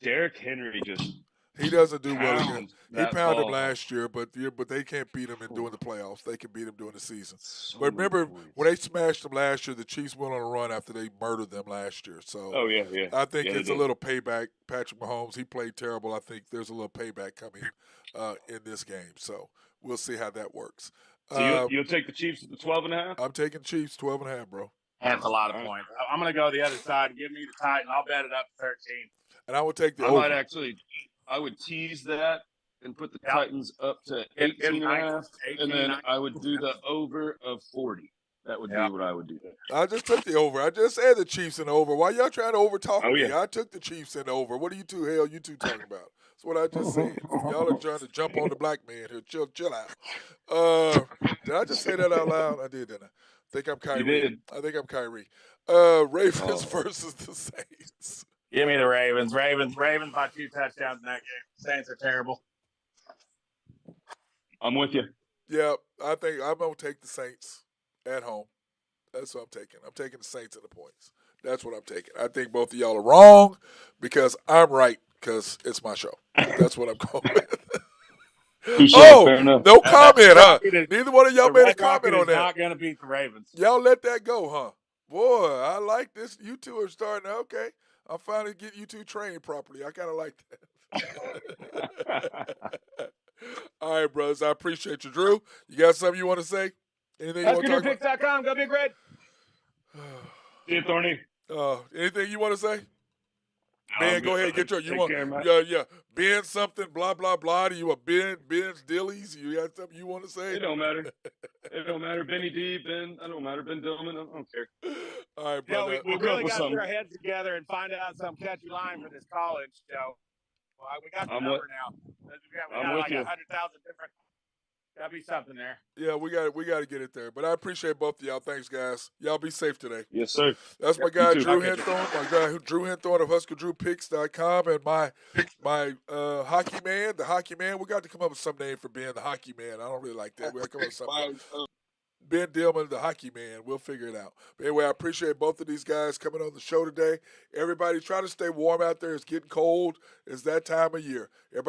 Derrick Henry just he doesn't do well against. He pounded him ball. last year, but they can't beat him during the playoffs. They can beat him during the season. So but remember points. when they smashed them last year, the Chiefs went on a run after they murdered them last year. So I think it's a little payback. Patrick Mahomes, he played terrible. I think there's a little payback coming in this game. So we'll see how that works. So you'll take the Chiefs at the 12.5? I'm taking Chiefs 12.5, bro. That's a lot of points. I'm going to go the other side and give me the Titan. I'll bet it up to 13. And I would take the over. I would tease that and put the Titans up to 18.5, and then I would do the over of 40. That would be what I would do. I just took the over. I just said the Chiefs in the over. Why y'all trying to overtalk me? Yeah. I took the Chiefs in the over. What are you two talking about? That's what I just said. Y'all are trying to jump on the black man here. Chill out. Did I just say that out loud? I did, didn't I? I think I'm Kyrie. You did. I think I'm Kyrie. Ravens versus the Saints. Give me the Ravens. Ravens by 2 touchdowns in that game. Saints are terrible. I'm with you. Yeah, I think I'm going to take the Saints at home. That's what I'm taking. I'm taking the Saints at the points. That's what I'm taking. I think both of y'all are wrong because I'm right because it's my show. That's what I'm going with. Fair enough. No comment, huh? Neither one of y'all made a comment on that. Not going to beat the Ravens. Y'all let that go, huh? Boy, I like this. You two are starting. Okay. I'm finally getting you two trained properly. I kind of like that. All right, brothers. I appreciate you. Drew, you got something you want to say? Anything you want to talk about? SQDPicks.com. Go Big Red. See you, Thorny. Anything you want to say? Ben, go ahead. Get your. You want? Care, yeah. Ben something. Blah blah blah. Do you want Ben's Dillies? You got something you want to say? It don't matter. It don't matter. Benny D. Ben. I don't matter. Ben Dillman. I don't care. All right, brother. We really got to put our heads together and find out some catchy line for this college show. Well, we got the number now. We got like 100,000 different. Gotta be something there. Yeah, we got to get it there. But I appreciate both of y'all. Thanks, guys. Y'all be safe today. Yes, sir. That's my guy Drew Henthorne. My guy Drew Henthorne of HuskerDrewPicks.com, and my hockey man, the hockey man. We got to come up with some name for Ben, the hockey man. I don't really like that. We got to come up with something. Ben Dillman, the hockey man. We'll figure it out. But anyway, I appreciate both of these guys coming on the show today. Everybody, try to stay warm out there. It's getting cold. It's that time of year. Everybody.